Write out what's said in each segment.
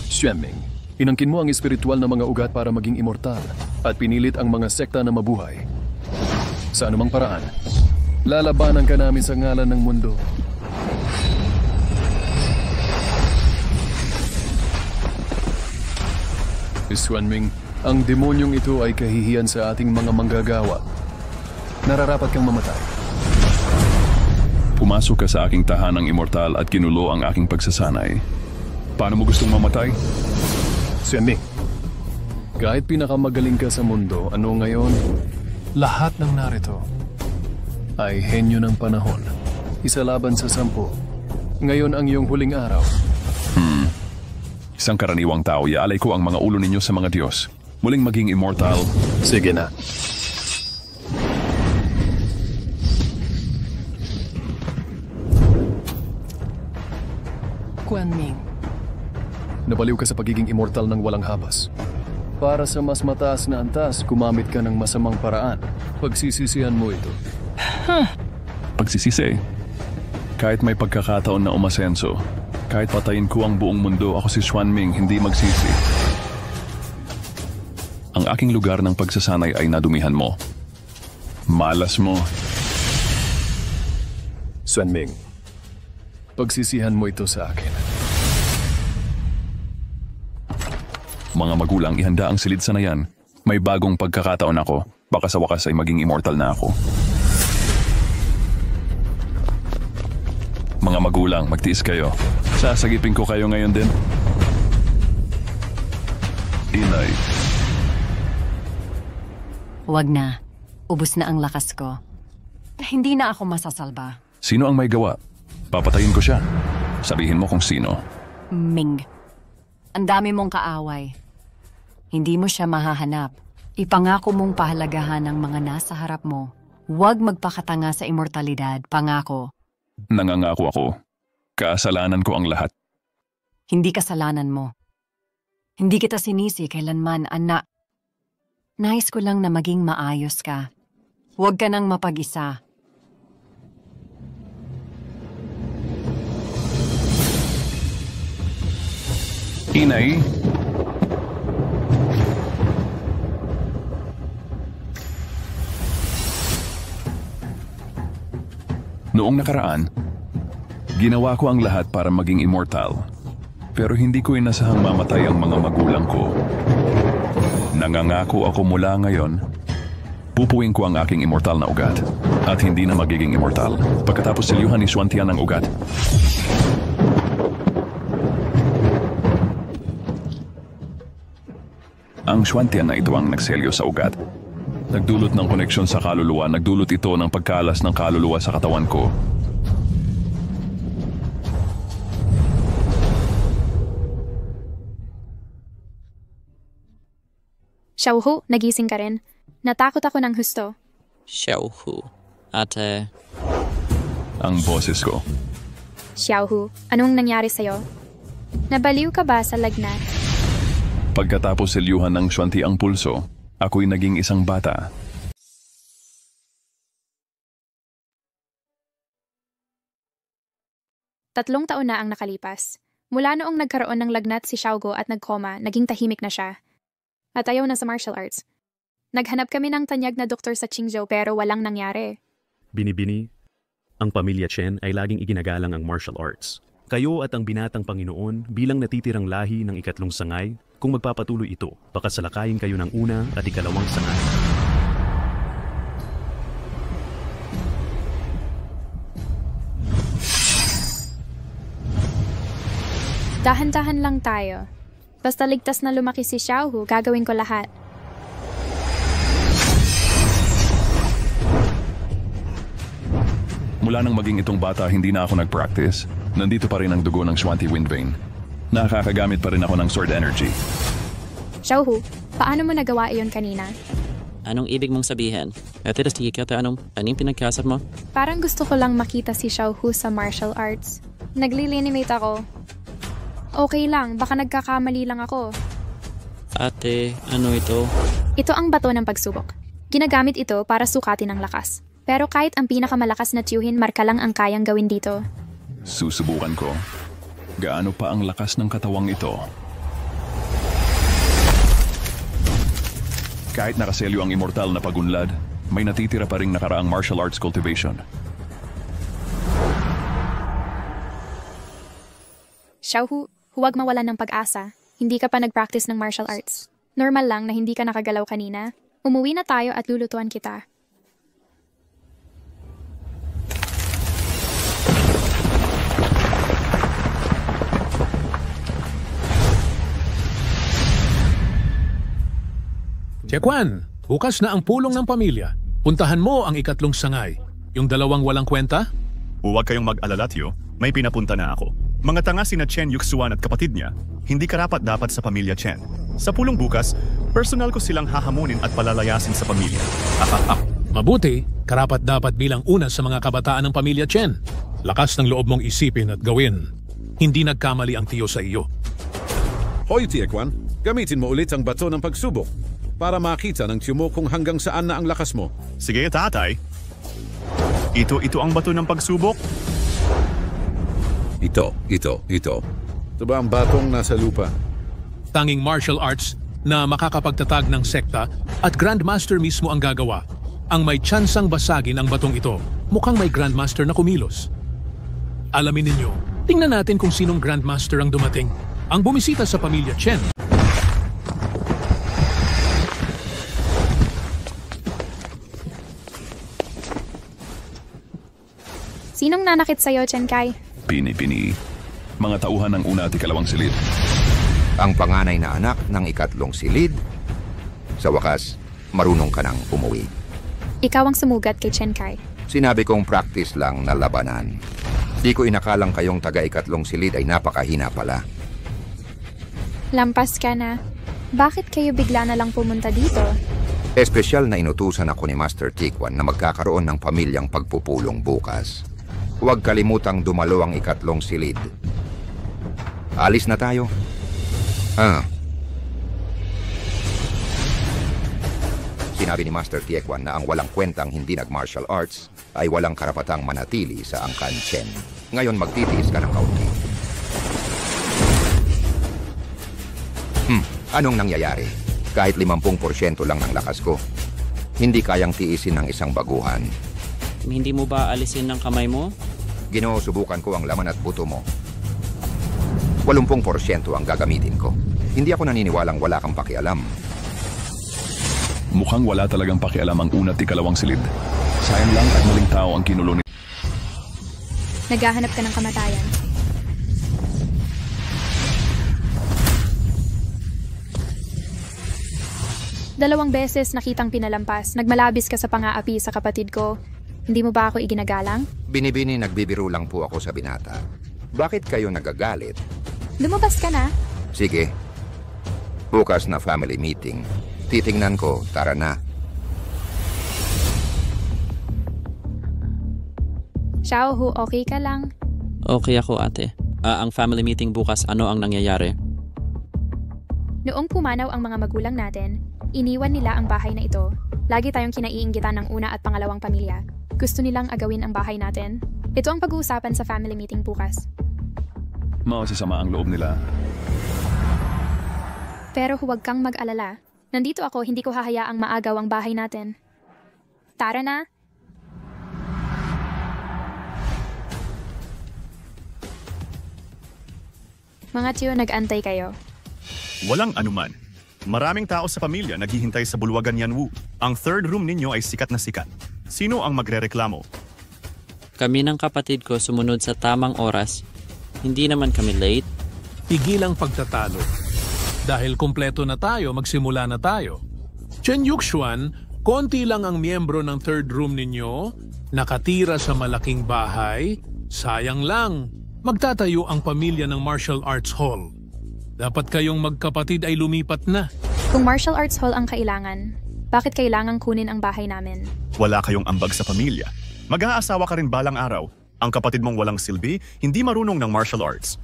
Xuanming, inangkin mo ang espiritual na mga ugat para maging immortal at pinilit ang mga sekta na mabuhay. Sa anumang paraan, lalabanan ka namin sa ngalan ng mundo. Xuanming, ang demonyong ito ay kahihiyan sa ating mga manggagawa. Nararapat kang mamatay. Pumasok ka sa aking tahanang immortal at kinulo ang aking pagsasanay. Paano mo gustong mamatay? Xuanming, kahit pinakamagaling ka sa mundo, ano ngayon? Lahat ng narito ay henyo ng panahon. Isa laban sa 10. Ngayon ang iyong huling araw. Isang karaniwang tao, iaalay ko ang mga ulo ninyo sa mga Diyos. Muling maging immortal. Sige na. Xuanming. Nabaliw ka sa pagiging immortal ng walang habas. Para sa mas mataas na antas, gumamit ka ng masamang paraan. Pagsisisihan mo ito. Pagsisisi. Kahit may pagkakataon na umasenso, kahit patayin ko ang buong mundo, ako si Xuanming, hindi magsisi. Ang aking lugar ng pagsasanay ay nadumihan mo. Malas mo. Xuanming, pagsisihan mo ito sa akin. Mga magulang, ihanda ang silid sa nayan. May bagong pagkakataon ako. Baka sa wakas ay maging immortal na ako. Mga magulang, magtiis kayo. Sasagipin ko kayo ngayon din. Inay. Wag na. Ubus na ang lakas ko. Hindi na ako masasalba. Sino ang may gawa? Papatayin ko siya. Sabihin mo kung sino. Ming. Ang dami mong kaaway. Hindi mo siya mahahanap. Ipangako mong pahalagahan ang mga nasa harap mo. Huwag magpakatanga sa immortalidad. Pangako. Nangangako ako. Kasalanan ko ang lahat. Hindi kasalanan mo. Hindi kita sinisi kailanman, anak. Nais ko lang na maging maayos ka. Huwag ka nang mapag-isa. Inay. Noong nakaraan, ginawa ko ang lahat para maging immortal. Pero hindi ko inasahang mamatay ang mga magulang ko. Nangangako ako mula ngayon, pupuwing ko ang aking immortal na ugat at hindi na magiging immortal pagkatapos silyuhan ni Xuantian ang ugat. Ang Xuantian na ito ang nagselyo sa ugat. Nagdulot ng koneksyon sa kaluluwa, nagdulot ito ng pagkalas ng kaluluwa sa katawan ko. Xiaohu, nagising ka rin. Natakot ako ng husto. Xiaohu. Ate. Ang boses ko. Xiaohu, anong nangyari sa'yo? Nabaliw ka ba sa lagnat? Pagkatapos silyuhan ng Xuanti ang pulso, ako'y naging isang bata. Tatlong taon na ang nakalipas. Mula noong nagkaroon ng lagnat si Xiaogo at nagkoma, naging tahimik na siya. At ayaw na sa martial arts. Naghanap kami ng tanyag na doktor sa Qingzhou pero walang nangyari. Binibini, ang pamilya Chen ay laging iginagalang ang martial arts. Kayo at ang binatang Panginoon bilang natitirang lahi ng ikatlong sangay, kung magpapatuloy ito, baka salakayin kayo ng una at ikalawang sangay. Dahan-dahan lang tayo. Basta ligtas na lumaki si Xiaohu, gagawin ko lahat. Mula nang maging itong bata, hindi na ako nag-practice. Nandito pa rin ang dugo ng Xuanti Wind Vein. Nakakagamit pa rin ako ng sword energy. Xiaohu, paano mo nagawa iyon kanina? Anong ibig mong sabihin? At anong pinagkasap mo? Parang gusto ko lang makita si Xiaohu sa martial arts. Naglilinimate ako. Okay lang, baka nagkakamali lang ako. Ate, ano ito? Ito ang bato ng pagsubok. Ginagamit ito para sukatin ang lakas. Pero kahit ang pinakamalakas na tiyuhin, marka lang ang kayang gawin dito. Susubukan ko. Gaano pa ang lakas ng katawang ito? Kahit nakaselyo ang immortal na pagunlad, may natitira pa ring nakaraang martial arts cultivation. Xiaohu, huwag mawalan ng pag-asa. Hindi ka pa nag-practice ng martial arts. Normal lang na hindi ka nakagalaw kanina. Umuwi na tayo at lulutuan kita. Chekwan, bukas na ang pulong ng pamilya. Puntahan mo ang ikatlong sangay. Yung dalawang walang kwenta? Huwag kayong mag-alala, Tio. May pinapunta na ako. Mga tanga sina Chen Yuxuan at kapatid niya, hindi karapat-dapat sa pamilya Chen. Sa pulong bukas, personal ko silang hahamunin at palalayasin sa pamilya. Mabuti, karapat-dapat bilang una sa mga kabataan ng pamilya Chen. Lakas ng loob mong isipin at gawin. Hindi nagkamali ang tiyo sa iyo. Hoy, Tiekwan, gamitin mo ulit ang bato ng pagsubok para makita ng tiyo mo kung hanggang saan na ang lakas mo. Sige, tatay. Ito ang bato ng pagsubok. Ito. Ito ba ang batong nasa lupa? Tanging martial arts na makakapagtatag ng sekta at Grandmaster mismo ang gagawa. Ang may tsansang basagin ang batong ito, mukhang may Grandmaster na kumilos. Alamin ninyo, tingnan natin kung sinong Grandmaster ang dumating. Ang bumisita sa pamilya Chen. Sinong nanakit sa'yo, Chen Kai? Pini-pini. Mga tauhan ng una at ikalawang silid. Ang panganay na anak ng ikatlong silid. Sa wakas, marunong ka nang umuwi. Ikaw ang sumugat kay Chen Kai. Sinabi kong practice lang na labanan. Di ko inakalang kayong taga-ikatlong silid ay napakahina pala. Lampas ka na. Bakit kayo bigla na lang pumunta dito? Espesyal na inutusan ako ni Master Tikwan na magkakaroon ng pamilyang pagpupulong bukas. Huwag kalimutang dumalo ang ikatlong silid. Alis na tayo. Sinabi ni Master Tiekwan na ang walang kwentang hindi nag-martial arts ay walang karapatang manatili sa angkan Chen. Ngayon magtitiis ka ng kaunti. Anong nangyayari? Kahit 50% lang ng lakas ko, hindi kayang tiisin ng isang baguhan. Hindi mo ba alisin ng kamay mo? Ginoo, subukan ko ang laman at buto mo. 80% ang gagamitin ko. Hindi ako naniniwalang wala kang pakialam. Mukhang wala talagang pakialam ang una at ikalawang silid. Sayang lang at maling tao ang kinulo ni... Naghahanap ka ng kamatayan. Dalawang beses nakitang pinalampas. Nagmalabis ka sa pang-aapi sa kapatid ko. Hindi mo ba ako iginagalang? Binibini, nagbibiro lang po ako sa binata. Bakit kayo nagagalit? Lumabas ka na. Sige. Bukas na family meeting. Titingnan ko, tara na. Xiaohu, okay ka lang? Okay ako, ate. Ang family meeting bukas, ano ang nangyayari? Noong pumanaw ang mga magulang natin, iniwan nila ang bahay na ito. Lagi tayong kinaiinggitan ng una at pangalawang pamilya. Gusto nilang agawin ang bahay natin. Ito ang pag-uusapan sa family meeting bukas. Masasama ang loob nila. Pero huwag kang mag-alala. Nandito ako, hindi ko hahayaang maagaw ang bahay natin. Tara na! Mga tiyo, nag-antay kayo. Walang anuman. Maraming tao sa pamilya naghihintay sa Bulwagan Yanwu. Ang third room ninyo ay sikat na sikat. Sino ang magrereklamo? Kami ng kapatid ko sumunod sa tamang oras. Hindi naman kami late. Tigil ang pagtatalo. Dahil kumpleto na tayo, magsimula na tayo. Chen Yuxuan, konti lang ang miyembro ng third room ninyo, nakatira sa malaking bahay. Sayang lang, magtatayo ang pamilya ng martial arts hall. Dapat kayong magkapatid ay lumipat na. Kung martial arts hall ang kailangan, bakit kailangang kunin ang bahay namin? Wala kayong ambag sa pamilya. Mag-aasawa ka rin balang araw. Ang kapatid mong walang silbi, hindi marunong ng martial arts.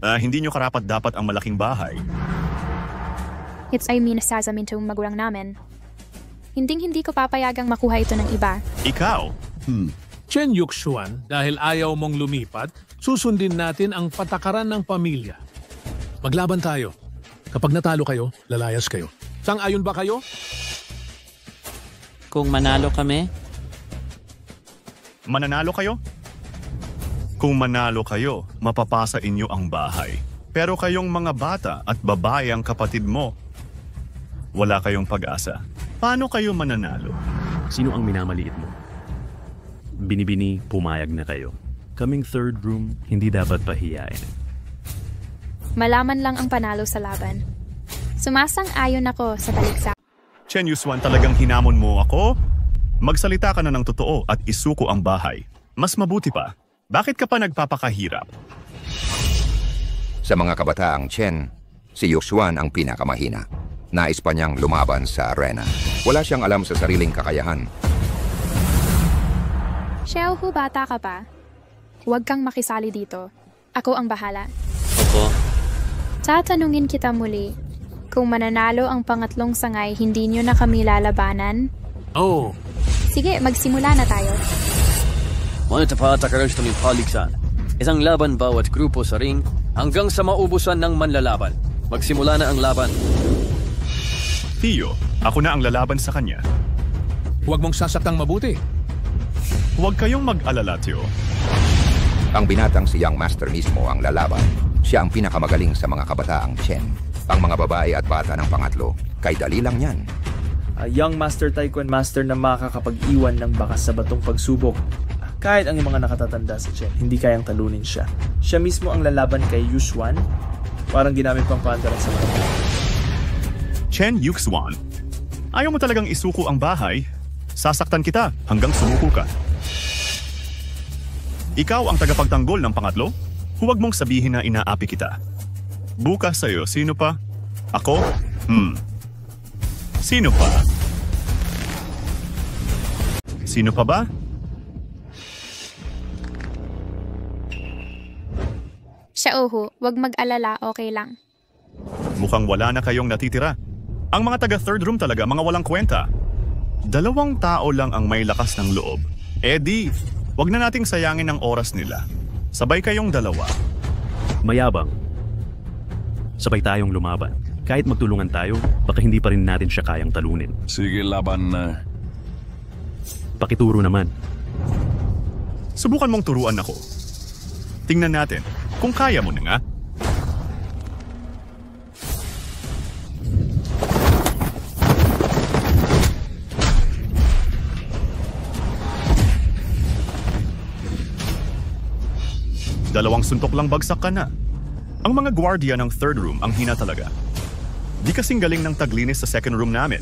Hindi nyo karapat dapat ang malaking bahay. It's I mean sasamin to magulang namin. Hindi ko papayagang makuha ito ng iba. Ikaw? Chen Yuxuan, dahil ayaw mong lumipat, susundin natin ang patakaran ng pamilya. Maglaban tayo. Kapag natalo kayo, lalayas kayo. Sang-ayon ba kayo? Kung manalo kami, Mananalo kayo? Kung manalo kayo, mapapasa inyo ang bahay. Pero kayong mga bata at babae ang kapatid mo, wala kayong pag-asa. Paano kayo mananalo? Sino ang minamaliit mo? Binibini, pumayag na kayo. Kaming third room, hindi dapat pahiyain. Malaman lang ang panalo sa laban. Sumasang-ayon ako sa taliksa. Chen Yuswan, talagang hinamon mo ako? Magsalita ka na ng totoo at isuko ang bahay. Mas mabuti pa, bakit ka pa nagpapakahirap? Sa mga kabataang Chen, si Yuswan ang pinakamahina. Nais pa niyang lumaban sa arena. Wala siyang alam sa sariling kakayahan. Xiaohu, bata ka pa. Huwag kang makisali dito. Ako ang bahala. opo. Tatanungin kita muli. Kung mananalo ang pangatlong sangay, hindi nyo na kami lalabanan? Oh, Sige, magsimula na tayo. Manatapata ng paligsan. Isang laban bawat grupo sa ring hanggang sa maubusan ng manlalaban. Magsimula na ang laban. Tio, ako na ang lalaban sa kanya. huwag mong sasaktang mabuti. Huwag kayong mag-alala, Tio. Ang binatang si Young Master mismo ang lalaban. Siya ang pinakamagaling sa mga kabataang Chen. Ang mga babae at bata ng pangatlo, kay dali lang yan. Young Master Taekwondo Master na makakapag-iwan ng bakas sa batong pagsubok. Kahit ang mga nakatatanda sa Chen, hindi kayang talunin siya. Siya mismo ang lalaban kay Yuswan. Parang ginamit pang pantaran sa mga. Chen Yuxuan, ayaw mo talagang isuko ang bahay? Sasaktan kita hanggang sumuko ka. Ikaw ang tagapagtanggol ng pangatlo? Huwag mong sabihin na inaapi kita. Bukas sa'yo, sino pa? Ako? Sino pa? Sino pa ba? Xiaohu, wag mag-alala, okay lang. Mukhang wala na kayong natitira. Ang mga taga-third room talaga, mga walang kwenta. 2 tao lang ang may lakas ng loob. Eddie, wag na nating sayangin ang oras nila. Sabay kayong 2. Mayabang. Sabay tayong lumaban. Kahit magtulungan tayo, baka hindi pa rin natin siya kayang talunin. Sige, laban na. Pakituro naman. Subukan mong turuan ako. Tingnan natin kung kaya mo na nga. Dalawang suntok lang bagsak ka na. Ang mga gwardiya ng third room ang hina talaga. Di kasing galing ng taglinis sa second room namin.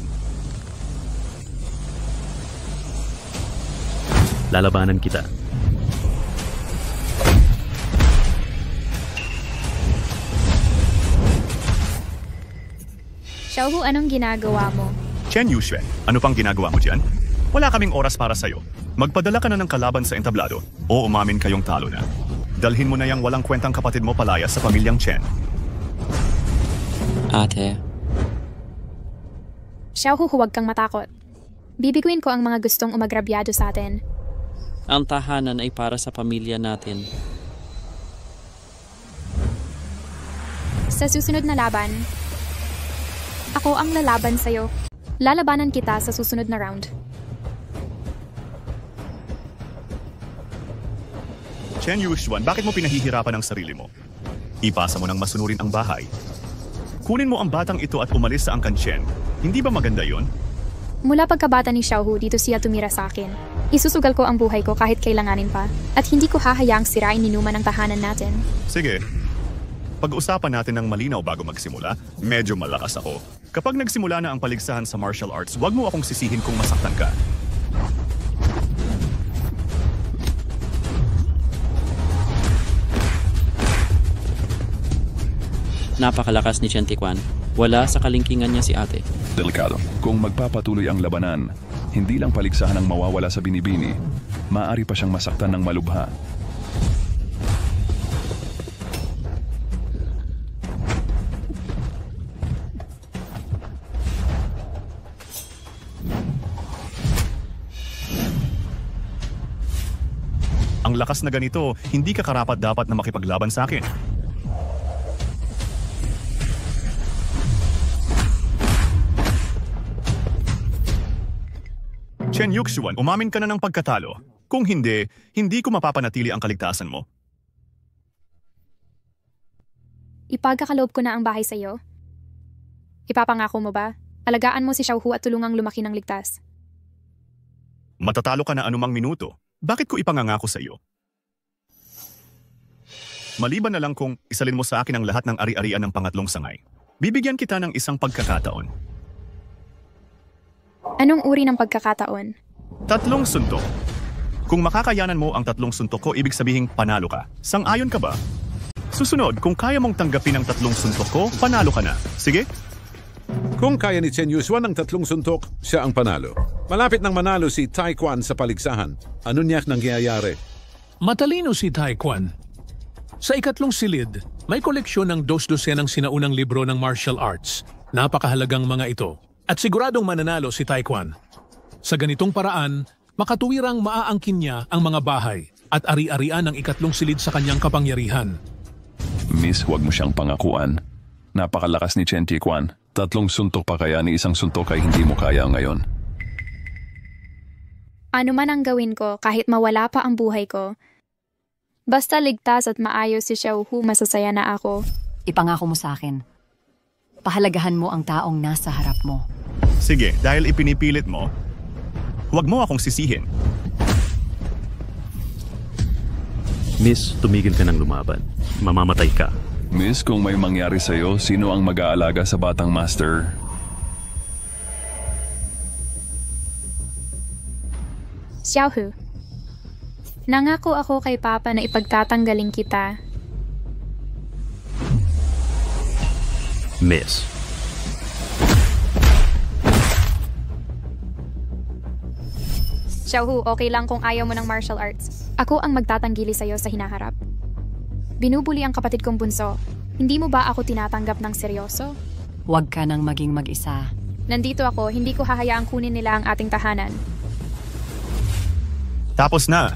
Lalabanan kita. Xiaohu, anong ginagawa mo? Chen Yuxue, ano pang ginagawa mo dyan? Wala kaming oras para sa'yo. Magpadala ka na ng kalaban sa entablado o umamin kayong talo na. Dalhin mo na yung walang kwentang kapatid mo palaya sa pamilyang Chen. Ate, Xiaohu, huwag kang matakot. Bibiguin ko ang mga gustong umagrabyado sa atin. ang tahanan ay para sa pamilya natin. Sa susunod na laban, ako ang lalaban sa'yo. Lalabanan kita sa susunod na round. Chen Yuxuan, bakit mo pinahihirapan ang sarili mo? Ipasa mo nang masunurin ang bahay. Kunin mo ang batang ito at umalis sa Angkan Chen. Hindi ba maganda yon? Mula pagkabata ni Xiaohu, dito siya tumira sa akin. Isusugal ko ang buhay ko kahit kailanganin pa. At hindi ko hahayaang sirain ni Numa ng tahanan natin. Sige. Pag-usapan natin ng malinaw bago magsimula. Medyo malakas ako. Kapag nagsimula na ang paligsahan sa martial arts, huwag mo akong sisihin kung masaktan ka. Napakalakas ni Chen Tiquan. Wala sa kalingkingan niya si ate. Delikado. Kung magpapatuloy ang labanan, hindi lang paligsahan ang mawawala sa binibini, maaari pa siyang masaktan ng malubha. Ang lakas na ganito, hindi ka karapat-dapat na makipaglaban sa akin. Chen Yuxuan, umamin ka na ng pagkatalo. Kung hindi, hindi ko mapapanatili ang kaligtasan mo. Ipagkakaloob ko na ang bahay sa iyo. Ipapangako mo ba? Alagaan mo si Xiaohu at tulungang lumaki ng ligtas. Matatalo ka na anumang minuto. Bakit ko ipangangako sa iyo? Maliban na lang kung isalin mo sa akin ang lahat ng ari-arian ng pangatlong sangay. Bibigyan kita ng isang pagkakataon. Anong uri ng pagkakataon? 3 suntok. Kung makakayanan mo ang 3 suntok ko, ibig sabihing panalo ka. Sang-ayon ka ba? Susunod, kung kaya mong tanggapin ang 3 suntok ko, panalo ka na. Sige? Kung kaya ni Chen Yuxuan ang 3 suntok, siya ang panalo. Malapit nang manalo si Taekwon sa paligsahan. Ano niya nangyayari? Matalino si Taekwon. Sa 3 silid, may koleksyon ng 2 dosenang sinaunang libro ng martial arts. Napakahalagang mga ito. At siguradong mananalo si Taekwon. Sa ganitong paraan, makatuwirang maaangkin niya ang mga bahay at ari-arian ng 3 silid sa kanyang kapangyarihan. Miss, huwag mo siyang pangakuan. Napakalakas ni Chen Taekwon. 3 suntok pa kaya ni isang suntok ay hindi mo kaya ngayon. Ano man ang gawin ko kahit mawala pa ang buhay ko, basta ligtas at maayos si Xiaohu, masasaya na ako. Ipangako mo sa akin. Pahalagahan mo ang taong nasa harap mo. Sige, dahil ipinipilit mo, huwag mo akong sisihin. Miss, tumigil ka ng lumaban. Mamamatay ka. Miss, kung may mangyari sa'yo, sino ang mag-aalaga sa batang master? Xiaohu, nangako ako kay Papa na ipagtatanggalin kita. Miss. Xiaohu, okay lang kung ayaw mo ng martial arts. Ako ang magtatanggili sa'yo sa hinaharap. Binubuli ang kapatid kong bunso. Hindi mo ba ako tinatanggap ng seryoso? Huwag ka nang maging mag-isa. Nandito ako, hindi ko hahayaang kunin nila ang ating tahanan. Tapos na.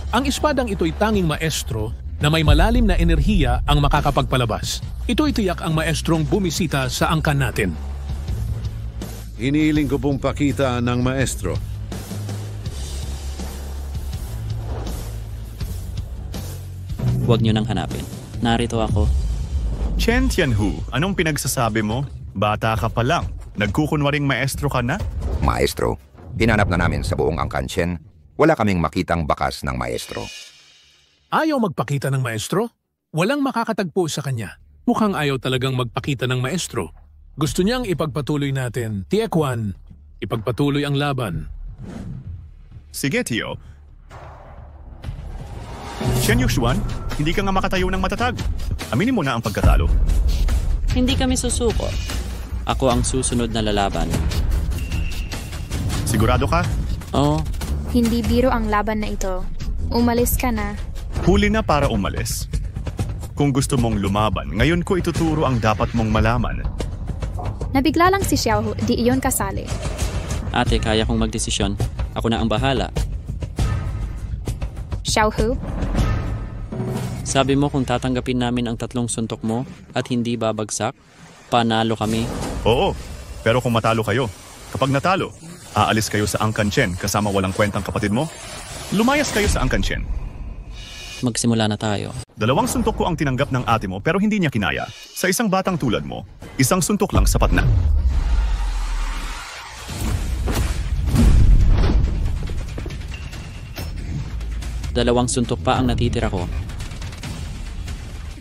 Ang espadang ito'y tanging maestro na may malalim na enerhiya ang makakapagpalabas. Ito'y tiyak ang maestrong bumisita sa angkan natin. Hinihiling ko pong pakita ng maestro. Huwag niyo nang hanapin. Narito ako. Chen Tianhu, anong pinagsasabi mo? Bata ka pa lang. Nagkukunwaring maestro ka na? Maestro, hinanap na namin sa buong angkan Chen. Wala kaming makitang bakas ng maestro. Ayaw magpakita ng maestro? Walang makakatagpo sa kanya. Mukhang ayaw talagang magpakita ng maestro. Gusto niyang ipagpatuloy natin. Taekwon, ipagpatuloy ang laban. Sige, Tio. Chen Yuxuan, hindi ka nga makatayo ng matatag. Aminin mo na ang pagkatalo. Hindi kami susuko. Ako ang susunod na lalaban. Sigurado ka? Oo. Hindi biro ang laban na ito. Umalis ka na. Huli na para umalis. Kung gusto mong lumaban, ngayon ko ituturo ang dapat mong malaman. Nabigla lang si Xiaohu, di iyon kasali. Ate, kaya kong magdesisyon. Ako na ang bahala. Xiaohu? Sabi mo kung tatanggapin namin ang 3 suntok mo at hindi babagsak, panalo kami. Oo, pero kung matalo kayo, kapag natalo, aalis kayo sa angkan Chen kasama walang kwentang kapatid mo? Lumayas kayo sa angkan Chen. Magsimula na tayo. 2 suntok ko ang tinanggap ng ate mo pero hindi niya kinaya. Sa isang batang tulad mo, 1 suntok lang sapat na. Dalawang suntok pa ang natitira ko.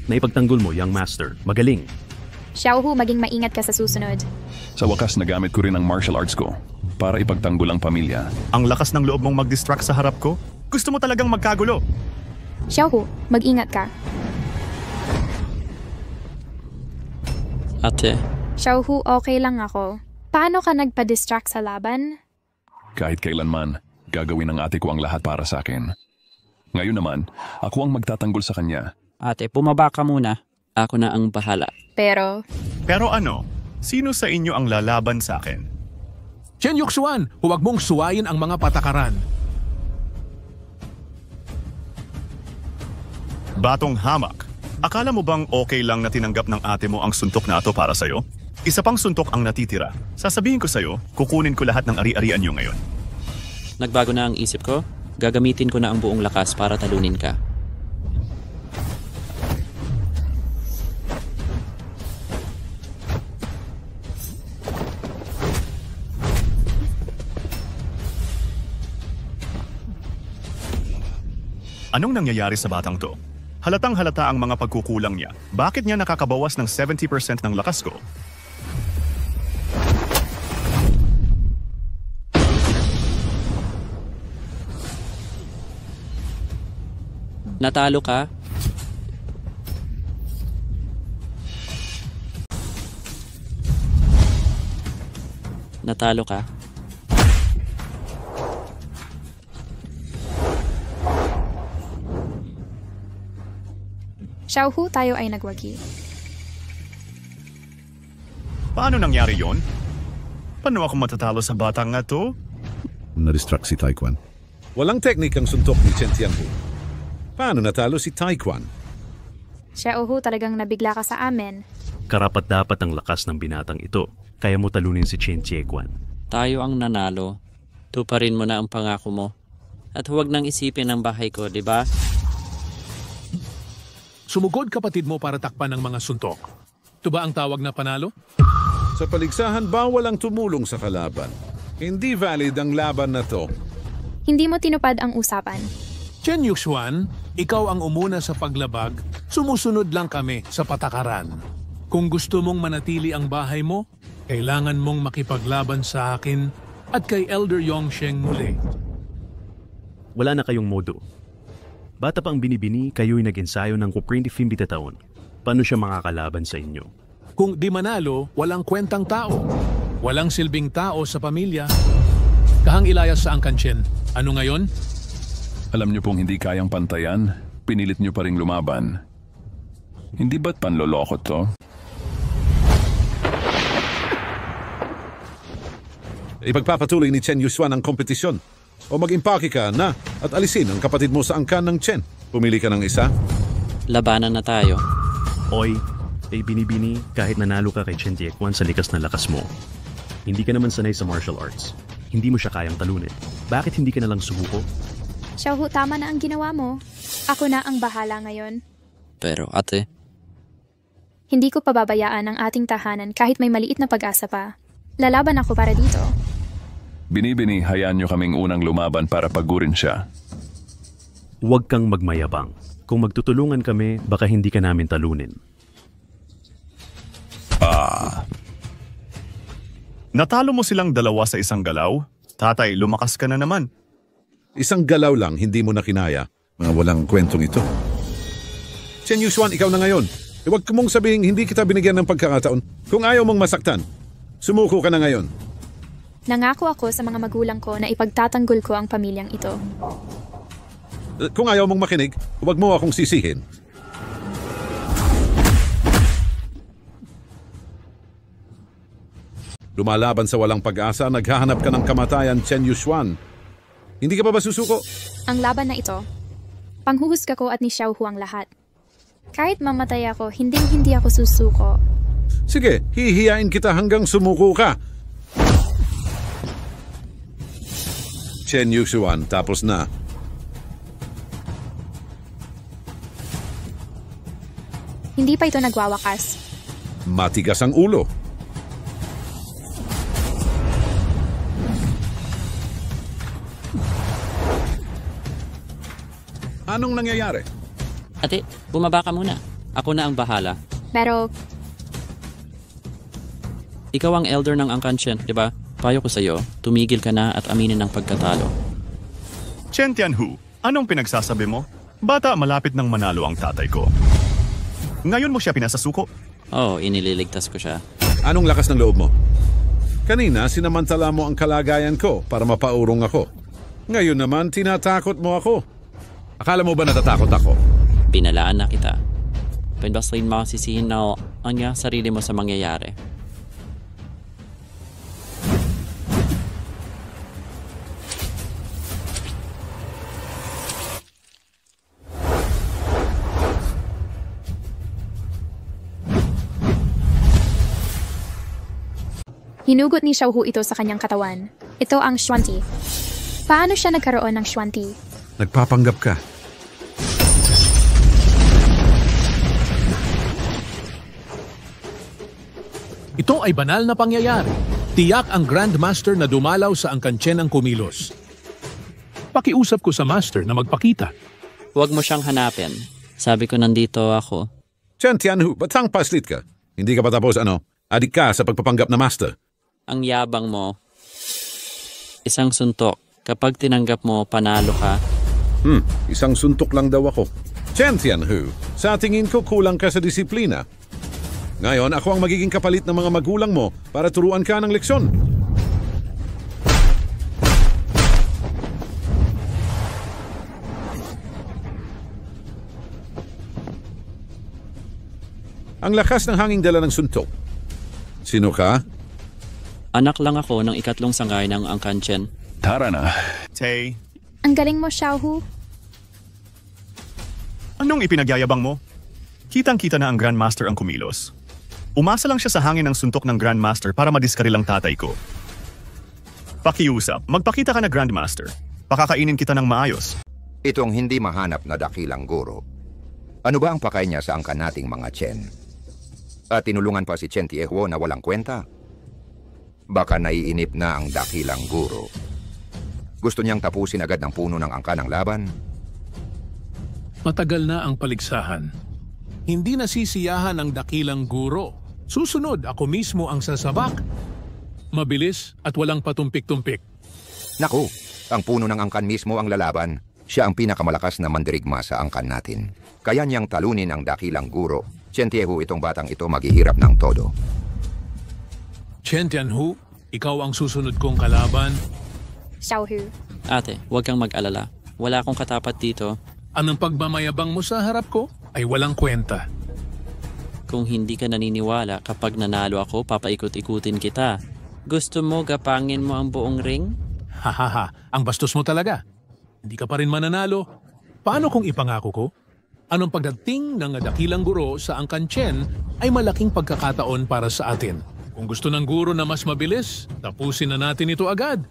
Naipagtanggol mo, young master. Magaling. Xiaohu, maging maingat ka sa susunod. Sa wakas, nagamit ko rin ang martial arts ko para ipagtanggol ang pamilya. Ang lakas ng loob mong mag-distract sa harap ko? Gusto mo talagang magkagulo? Xiaohu, mag-ingat ka. Ate. Xiaohu, okay lang ako. Paano ka nagpa-distract sa laban? Kahit kailanman, gagawin ng ate ko ang lahat para sa akin. Ngayon naman, ako ang magtatanggol sa kanya. Ate, pumaba ka muna. Ako na ang bahala. Pero ano? Sino sa inyo ang lalaban sa akin? Chen Yuxuan, huwag mong suwayin ang mga patakaran. Batong Hamak, akala mo bang okay lang na tinanggap ng ate mo ang suntok na ito para sa'yo? Isa pang suntok ang natitira. Sasabihin ko sa'yo, kukunin ko lahat ng ari-arian niyo ngayon. Nagbago na ang isip ko. Gagamitin ko na ang buong lakas para talunin ka. Anong nangyayari sa batang to? Halatang halata ang mga pagkukulang niya. Bakit niya nakakabawas ng 70% ng lakas ko? Natalo ka? Natalo ka? Xiaohu, tayo ay nagwagi. Paano nangyari yon? Paano ako matatalo sa batang nga to? Na-distract si Taekwon. Walang teknik ang suntok ni Chen Tianhu. Paano natalo si Taekwon? Xiaohu, talagang nabigla ka sa amin. Karapat-dapat ang lakas ng binatang ito, kaya mo talunin si Chen Tianhu. Tayo ang nanalo. Tuparin mo na ang pangako mo. At huwag nang isipin ang bahay ko, di ba? Sumugod kapatid mo para takpan ng mga suntok. Ito ba ang tawag na panalo? Sa paligsahan, bawal ang tumulong sa kalaban. Hindi valid ang laban na to. Hindi mo tinupad ang usapan. Chen Yuxuan, ikaw ang umuna sa paglabag, sumusunod lang kami sa patakaran. Kung gusto mong manatili ang bahay mo, kailangan mong makipaglaban sa akin at kay Elder Yongsheng muli. Wala na kayong modo. Bata pang binibini, kayo'y nag-ensayo ng kuprindi taon. Paano siya makakalaban sa inyo? Kung di manalo, walang kwentang tao. Walang silbing tao sa pamilya. Kahang ilayas sa Angkan-Chen. Ano ngayon? Alam niyo pong hindi kayang pantayan, pinilit niyo pa ring lumaban. Hindi ba't panloloko to? Ipagpapatuloy ni Chen Yuxuan ang kompetisyon. O mag-impake ka na at alisin ang kapatid mo sa angkan ng Chen. Pumili ka ng isa. Labanan na tayo. Oy, binibini, kahit nanalo ka kay Chen Tianhu sa likas na lakas mo. Hindi ka naman sanay sa martial arts. Hindi mo siya kayang talunin. Bakit hindi ka nalang subuko? Xiaohu, tama na ang ginawa mo. Ako na ang bahala ngayon. Pero ate, hindi ko pababayaan ang ating tahanan kahit may maliit na pag-asa pa. Lalaban ako para dito. Binibini, hayaan niyo kaming unang lumaban para pagurin siya. Huwag kang magmayabang. Kung magtutulungan kami, baka hindi ka namin talunin. Natalo mo silang dalawa sa isang galaw? Tatay, lumakas ka na naman. Isang galaw lang, hindi mo na kinaya. Mga walang kwentong ito. Chen Yuxuan, ikaw na ngayon. Huwag mong sabihin hindi kita binigyan ng pagkakataon. Kung ayaw mong masaktan, sumuko ka na ngayon. Nangako ako sa mga magulang ko na ipagtatanggol ko ang pamilyang ito. Kung ayaw mong makinig, huwag mo akong sisihin. Lumalaban sa walang pag-asa, naghahanap ka ng kamatayan, Chen Yuxuan. Hindi ka pa ba susuko? Ang laban na ito, panghuhusga ko at ni Xiaohu ang lahat. Kahit mamatay ako, hindi ako susuko. Sige, hihiyain kita hanggang sumuko ka. Chen Yuxuan, tapos na. Hindi pa ito nagwawakas. Matigas ang ulo. Anong nangyayari? ate, bumaba ka muna. Ako na ang bahala. Pero Ikaw ang elder ng Angkan-Chen, di ba? Payo ko sa'yo, tumigil ka na at aminin ang pagkatalo. Chen Tianhu, anong pinagsasabi mo? Bata, malapit nang manalo ang tatay ko. Ngayon mo siya pinasasuko? Oo, inililigtas ko siya. Anong lakas ng loob mo? Kanina, sinamantala mo ang kalagayan ko para mapaurong ako. Ngayon naman, tinatakot mo ako. Akala mo ba natatakot ako? Binalaan na kita. Pinbasahin mo sisihin na anya sarili mo sa mangyayari. Hinugot ni Xiaohu ito sa kanyang katawan. Ito ang Xuanti. Paano siya nagkaroon ng Xuanti? Nagpapanggap ka. Ito ay banal na pangyayari. Tiyak ang Grandmaster na dumalaw sa Angkan Chen ang kumilos. Pakiusap ko sa Master na magpakita. Huwag mo siyang hanapin. Sabi ko nandito ako. Chen Tianhu, ba't ang paslit ka? Hindi ka pa tapos adik ka sa pagpapanggap na Master. Ang yabang mo. Isang suntok. Kapag tinanggap mo, panalo ka. Isang suntok lang daw ako. Chen Tianhu, sa tingin ko kulang ka sa disiplina. Ngayon, ako ang magiging kapalit ng mga magulang mo para turuan ka ng leksyon. Ang lakas ng hanging dala ng suntok. Sino ka? Anak lang ako ng ikatlong sangay ng Angkan Chen. Tara na. Tay, Ang galing mo, Xiaohu. anong ipinagyayabang mo? Kitang-kita na ang Grandmaster ang kumilos. Umasa lang siya sa hangin ng suntok ng Grandmaster para madiskarilang tatay ko. Pakiusap, magpakita ka na Grandmaster. Pakakainin kita ng maayos. Itong hindi mahanap na dakilang guro. Ano ba ang pakay niya sa angkan nating mga Chen? At tinulungan pa si Chen Tiehwo na walang kwenta? Baka naiinip na ang dakilang guro. Gusto niyang tapusin agad ng puno ng angkan ng laban? Matagal na ang paligsahan. Hindi nasisiyahan ang dakilang guro. Susunod, ako mismo ang sasabak. Mabilis at walang patumpik-tumpik. Naku, ang puno ng angkan mismo ang lalaban. Siya ang pinakamalakas na mandirigma sa angkan natin. Kaya niyang talunin ang dakilang guro. Chen Tiehwo, itong batang ito maghihirap ng todo. Chen Tianhu, ikaw ang susunod kong kalaban. Xiaohu. Ate, huwag kang mag-alala. Wala akong katapat dito. Anong pagmamayabang mo sa harap ko ay walang kwenta. Kung hindi ka naniniwala, kapag nanalo ako, papaikot-ikutin kita. Gusto mo gapangin mo ang buong ring? Hahaha, ang bastos mo talaga. Hindi ka pa rin mananalo. Paano kung ipangako ko? Anong pagdating ng dakilang guro sa Angkan Chen ay malaking pagkakataon para sa atin. Kung gusto ng guro na mas mabilis, tapusin na natin ito agad.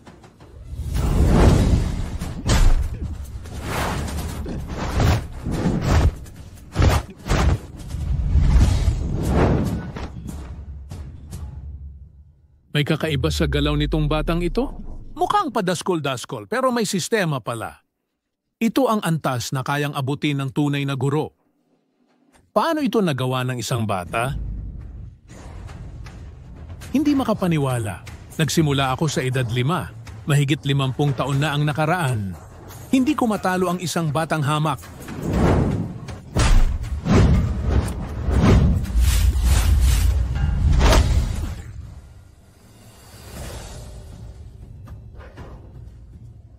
May kakaiba sa galaw nitong batang ito? Mukhang padaskol-daskol pero may sistema pala. Ito ang antas na kayang abutin ng tunay na guro. Paano ito nagawa ng isang bata? Hindi makapaniwala. Nagsimula ako sa edad 5. Mahigit 50 taon na ang nakaraan. Hindi ko matalo ang isang batang hamak.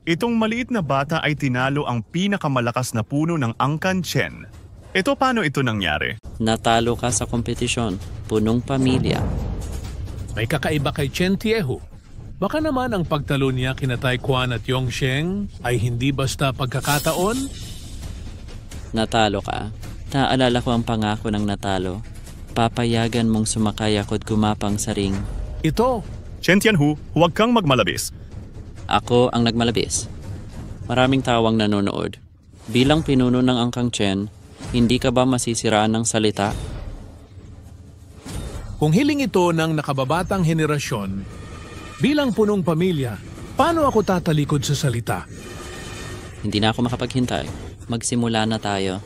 Itong maliit na bata ay tinalo ang pinakamalakas na puno ng Angkan Chen. Ito paano ito nangyari? Natalo ka sa kompetisyon. Punong pamilya. May kakaiba kay Chen Tiehwo. Baka naman ang pagtalo niya kina Tai Quan at Yong Sheng ay hindi basta pagkakataon? Natalo ka. Naalala ko ang pangako ng natalo. Papayagan mong sumakay ako at gumapang sa ring. Ito. Chen Tianhu, huwag kang magmalabis. Ako ang nagmalabis. Maraming tawang nanonood. Bilang pinuno ng Angkan Chen, hindi ka ba masisiraan ng salita? Kung hiling ito ng nakababatang henerasyon, bilang punong pamilya, paano ako tatalikod sa salita? Hindi na ako makapaghintay. Magsimula na tayo.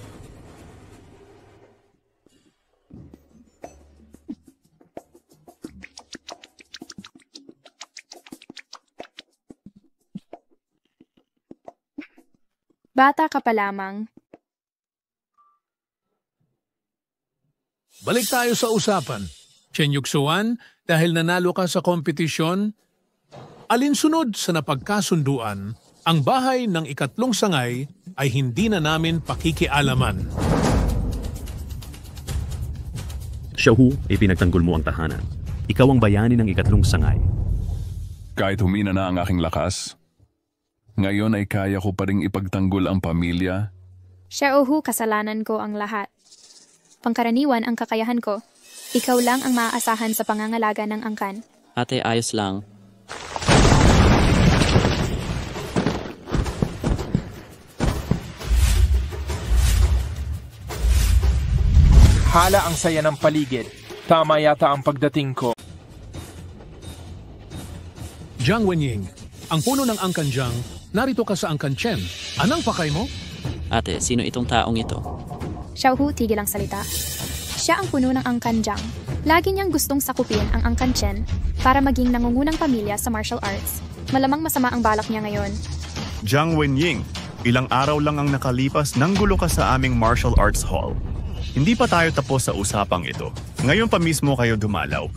Bata ka pa lamang. Balik tayo sa usapan. Chen Yuxuan, dahil nanalo ka sa kompetisyon, alinsunod sa napagkasunduan, ang bahay ng ikatlong sangay ay hindi na namin pakikialaman. Xiaohu, ipinagtanggol mo ang tahanan. Ikaw ang bayani ng ikatlong sangay. Kahit humina na ang aking lakas, ngayon ay kaya ko pa ring ipagtanggol ang pamilya. Xiaohu, kasalanan ko ang lahat. Pangkaraniwan ang kakayahan ko. Ikaw lang ang maaasahan sa pangangalaga ng angkan. Ate, ayos lang. Hala ang saya ng paligid. Tama yata ang pagdating ko. Jiang Wenying, ang puno ng Angkan Jiang, narito ka sa Angkan Chen. Anong pakay mo? Ate, sino itong taong ito? Xiaohu, tigil ang salita. Siya ang puno ng Angkan Jiang. Lagi niyang gustong sakupin ang Angkan Chen para maging nangungunang pamilya sa martial arts. Malamang masama ang balak niya ngayon. Jiang Wenying, ilang araw lang ang nakalipas nang gulo ka sa aming martial arts hall. Hindi pa tayo tapos sa usapang ito. Ngayon pa mismo kayo dumalaw.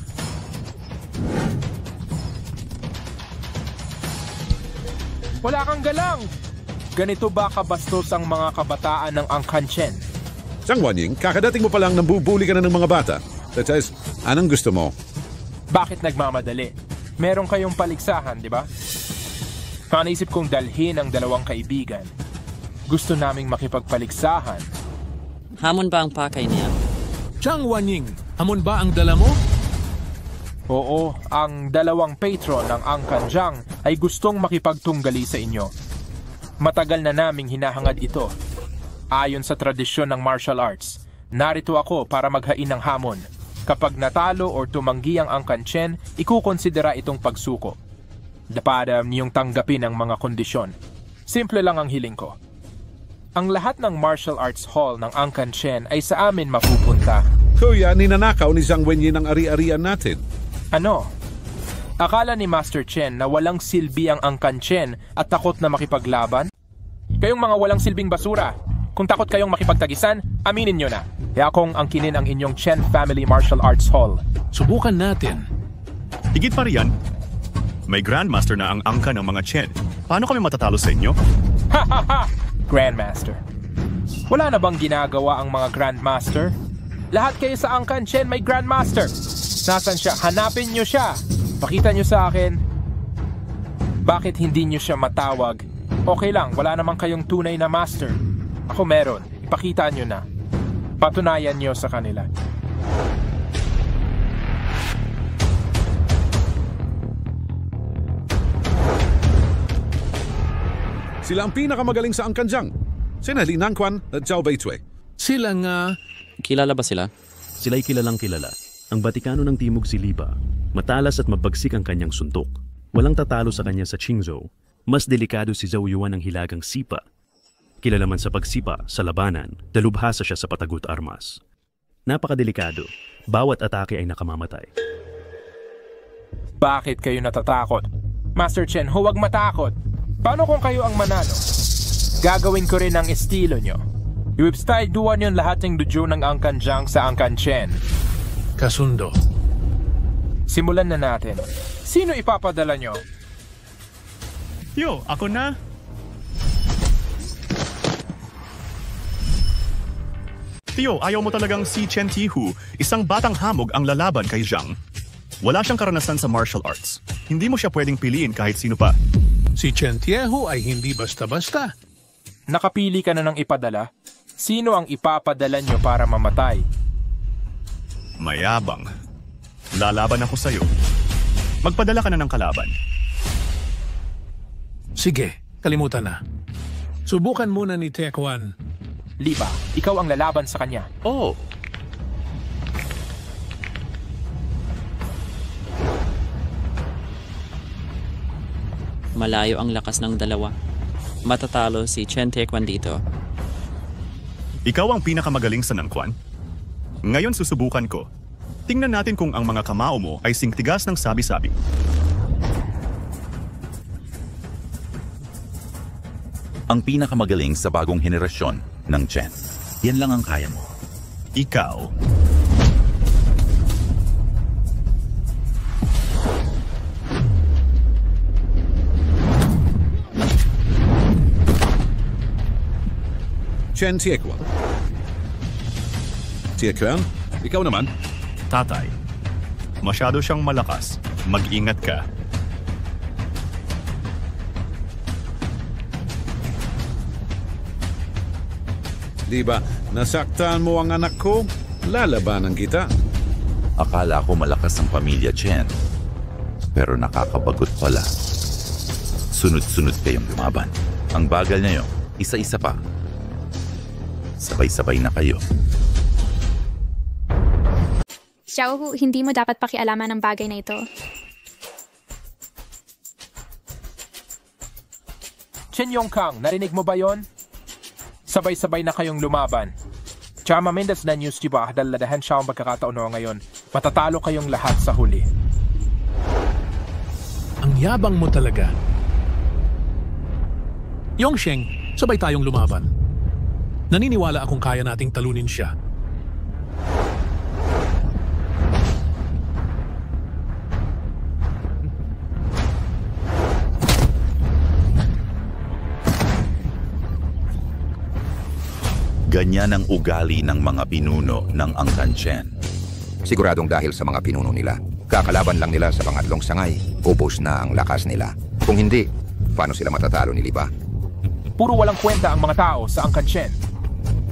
Wala kang galang! Ganito ba kabastos ang mga kabataan ng Angkan Chen? Jiang Wenying, kakadating mo pa lang nambubuli ka na ng mga bata. That is, anong gusto mo? Bakit nagmamadali? Meron kayong paligsahan, di ba? Naisip kong dalhin ang dalawang kaibigan. Gusto naming makipagpaligsahan. Hamon ba ang pakay niya? Jiang Wenying, hamon ba ang dala mo? Oo, ang dalawang patron ng Angkan Jiang ay gustong makipagtunggali sa inyo. Matagal na naming hinahangad ito. Ayon sa tradisyon ng martial arts, narito ako para maghain ng hamon. Kapag natalo o tumanggi ang Angkan Chen, ikukonsidera itong pagsuko. Dapat niyong tanggapin ang mga kondisyon. Simple lang ang hiling ko. Ang lahat ng martial arts hall ng Angkan Chen ay sa amin mapupunta. Kuya, ninanakaw ni Jiang Wenying ang ari-arian natin. Ano? Akala ni Master Chen na walang silbi ang Angkan Chen at takot na makipaglaban? Kayong mga walang silbing basura. Kung takot kayong makipagtagisan, aminin nyo na. Kaya akong angkinin ang inyong Chen Family Martial Arts Hall. Subukan natin. Higit pa riyan, may Grandmaster na ang angka ng mga Chen. Paano kami matatalo sa inyo? Ha ha ha! Grandmaster. Wala na bang ginagawa ang mga Grandmaster? Lahat kayo sa Angkan Chen may Grandmaster. Nasaan siya? Hanapin nyo siya. Pakita nyo sa akin. Bakit hindi nyo siya matawag? Okay lang, wala naman kayong tunay na master. Ako meron. Ipakita nyo na. Patunayan nyo sa kanila. Sila ang pinakamagaling sa Angkan Jiang. Sina Li Nangquan at Zhao Beicui. Sila nga... Kilala ba sila? Sila'y kilalang kilala. Ang Batikano ng Timog si Liba. Matalas at mabagsik ang kanyang suntok. Walang tatalo sa kanya sa Qingzhou. Mas delikado si Zhou Yuan ng hilagang sipa. Kilala man sa pagsipa, sa labanan, dalubhasa siya sa patagut armas. Napakadelikado. Bawat atake ay nakamamatay. Bakit kayo natatakot? Master Chen, huwag matakot. Paano kung kayo ang manalo? Gagawin ko rin ang estilo nyo. Iwibstay duwan yung lahat ng dojo ng Angkan Jiang sa Angkan Chen. Kasundo. Simulan na natin. Sino ipapadala nyo? Yo, ako na. Tio, ayaw mo talagang si Chen Tihu, isang batang hamog ang lalaban kay Jiang. Wala siyang karanasan sa martial arts. Hindi mo siya pwedeng piliin kahit sino pa. Si Chen Tiehu ay hindi basta-basta. Nakapili ka na ng ipadala? Sino ang ipapadala nyo para mamatay? Mayabang. Lalaban ako sa'yo. Magpadala ka na ng kalaban. Sige, kalimutan na. Subukan muna ni Taekwon. Liba, ikaw ang lalaban sa kanya. Oh, Malayo ang lakas ng dalawa. Matatalo si Chen Taekwon dito. Ikaw ang pinakamagaling sa Nangquan. Ngayon susubukan ko. Tingnan natin kung ang mga kamao mo ay singtigas ng sabi-sabi. Ang pinakamagaling sa bagong henerasyon ng Chen. Yan lang ang kaya mo. Ikaw. Chen Taekwon. Taekwon, ikaw naman. Tatay, masyado siyang malakas. Mag-ingat ka. Di ba, nasaktan mo ang anak ko? Lalabanan kita. Akala ko malakas ang pamilya Chen. Pero nakakabagot pala. Sunod-sunod kayong lumaban. Ang bagal niyo, isa-isa pa. Sabay-sabay na kayo. Xiaohu, hindi mo dapat pakialaman ng bagay na ito. Chen Yongkang, narinig mo ba yon? Sabay-sabay na kayong lumaban. Chama Mendes na news, diba? Daladahan siya ang magkakataon ngayon. Matatalo kayong lahat sa huli. Ang yabang mo talaga. Yongsheng, sabay tayong lumaban. Naniniwala akong kaya nating talunin siya. Ganyan ang ugali ng mga pinuno ng Angkan Chen. Siguradong dahil sa mga pinuno nila. Kakalaban lang nila sa pangatlong sangay, ubos na ang lakas nila. Kung hindi, paano sila matatalo ni Liba? Puro walang kwenta ang mga tao sa Angkan Chen.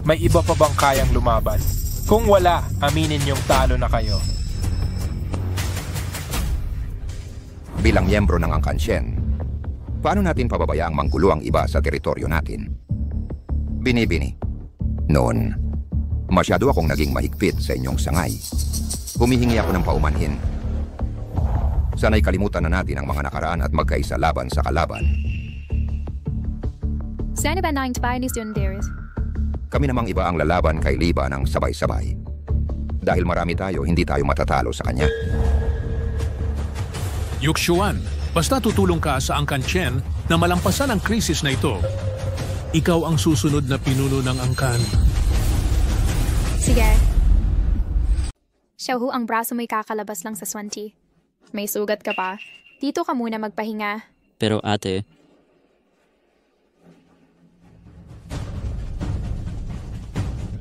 May iba pa bang kayang lumaban? Kung wala, aminin yung talo na kayo. Bilang miyembro ng Angkan Chen, paano natin pababayaang manggulo ang iba sa teritoryo natin? Bini-bini. Noon, masyado akong naging mahigpit sa inyong sangay. Humihingi ako ng paumanhin. Sana'y kalimutan na natin ang mga nakaraan at magkaisa laban sa kalaban. Sana ba nang tapanis yun, Darius? Kami namang iba ang lalaban kay Liba ng sabay-sabay. Dahil marami tayo, hindi tayo matatalo sa kanya. Yuxuan, basta tutulong ka sa Angkan Chen na malampasan ang krisis na ito. Ikaw ang susunod na pinuno ng Angkan. Sige. Xiaohu, ang braso mo'y kakalabas lang sa swanty. May sugat ka pa. Dito ka muna magpahinga. Pero ate,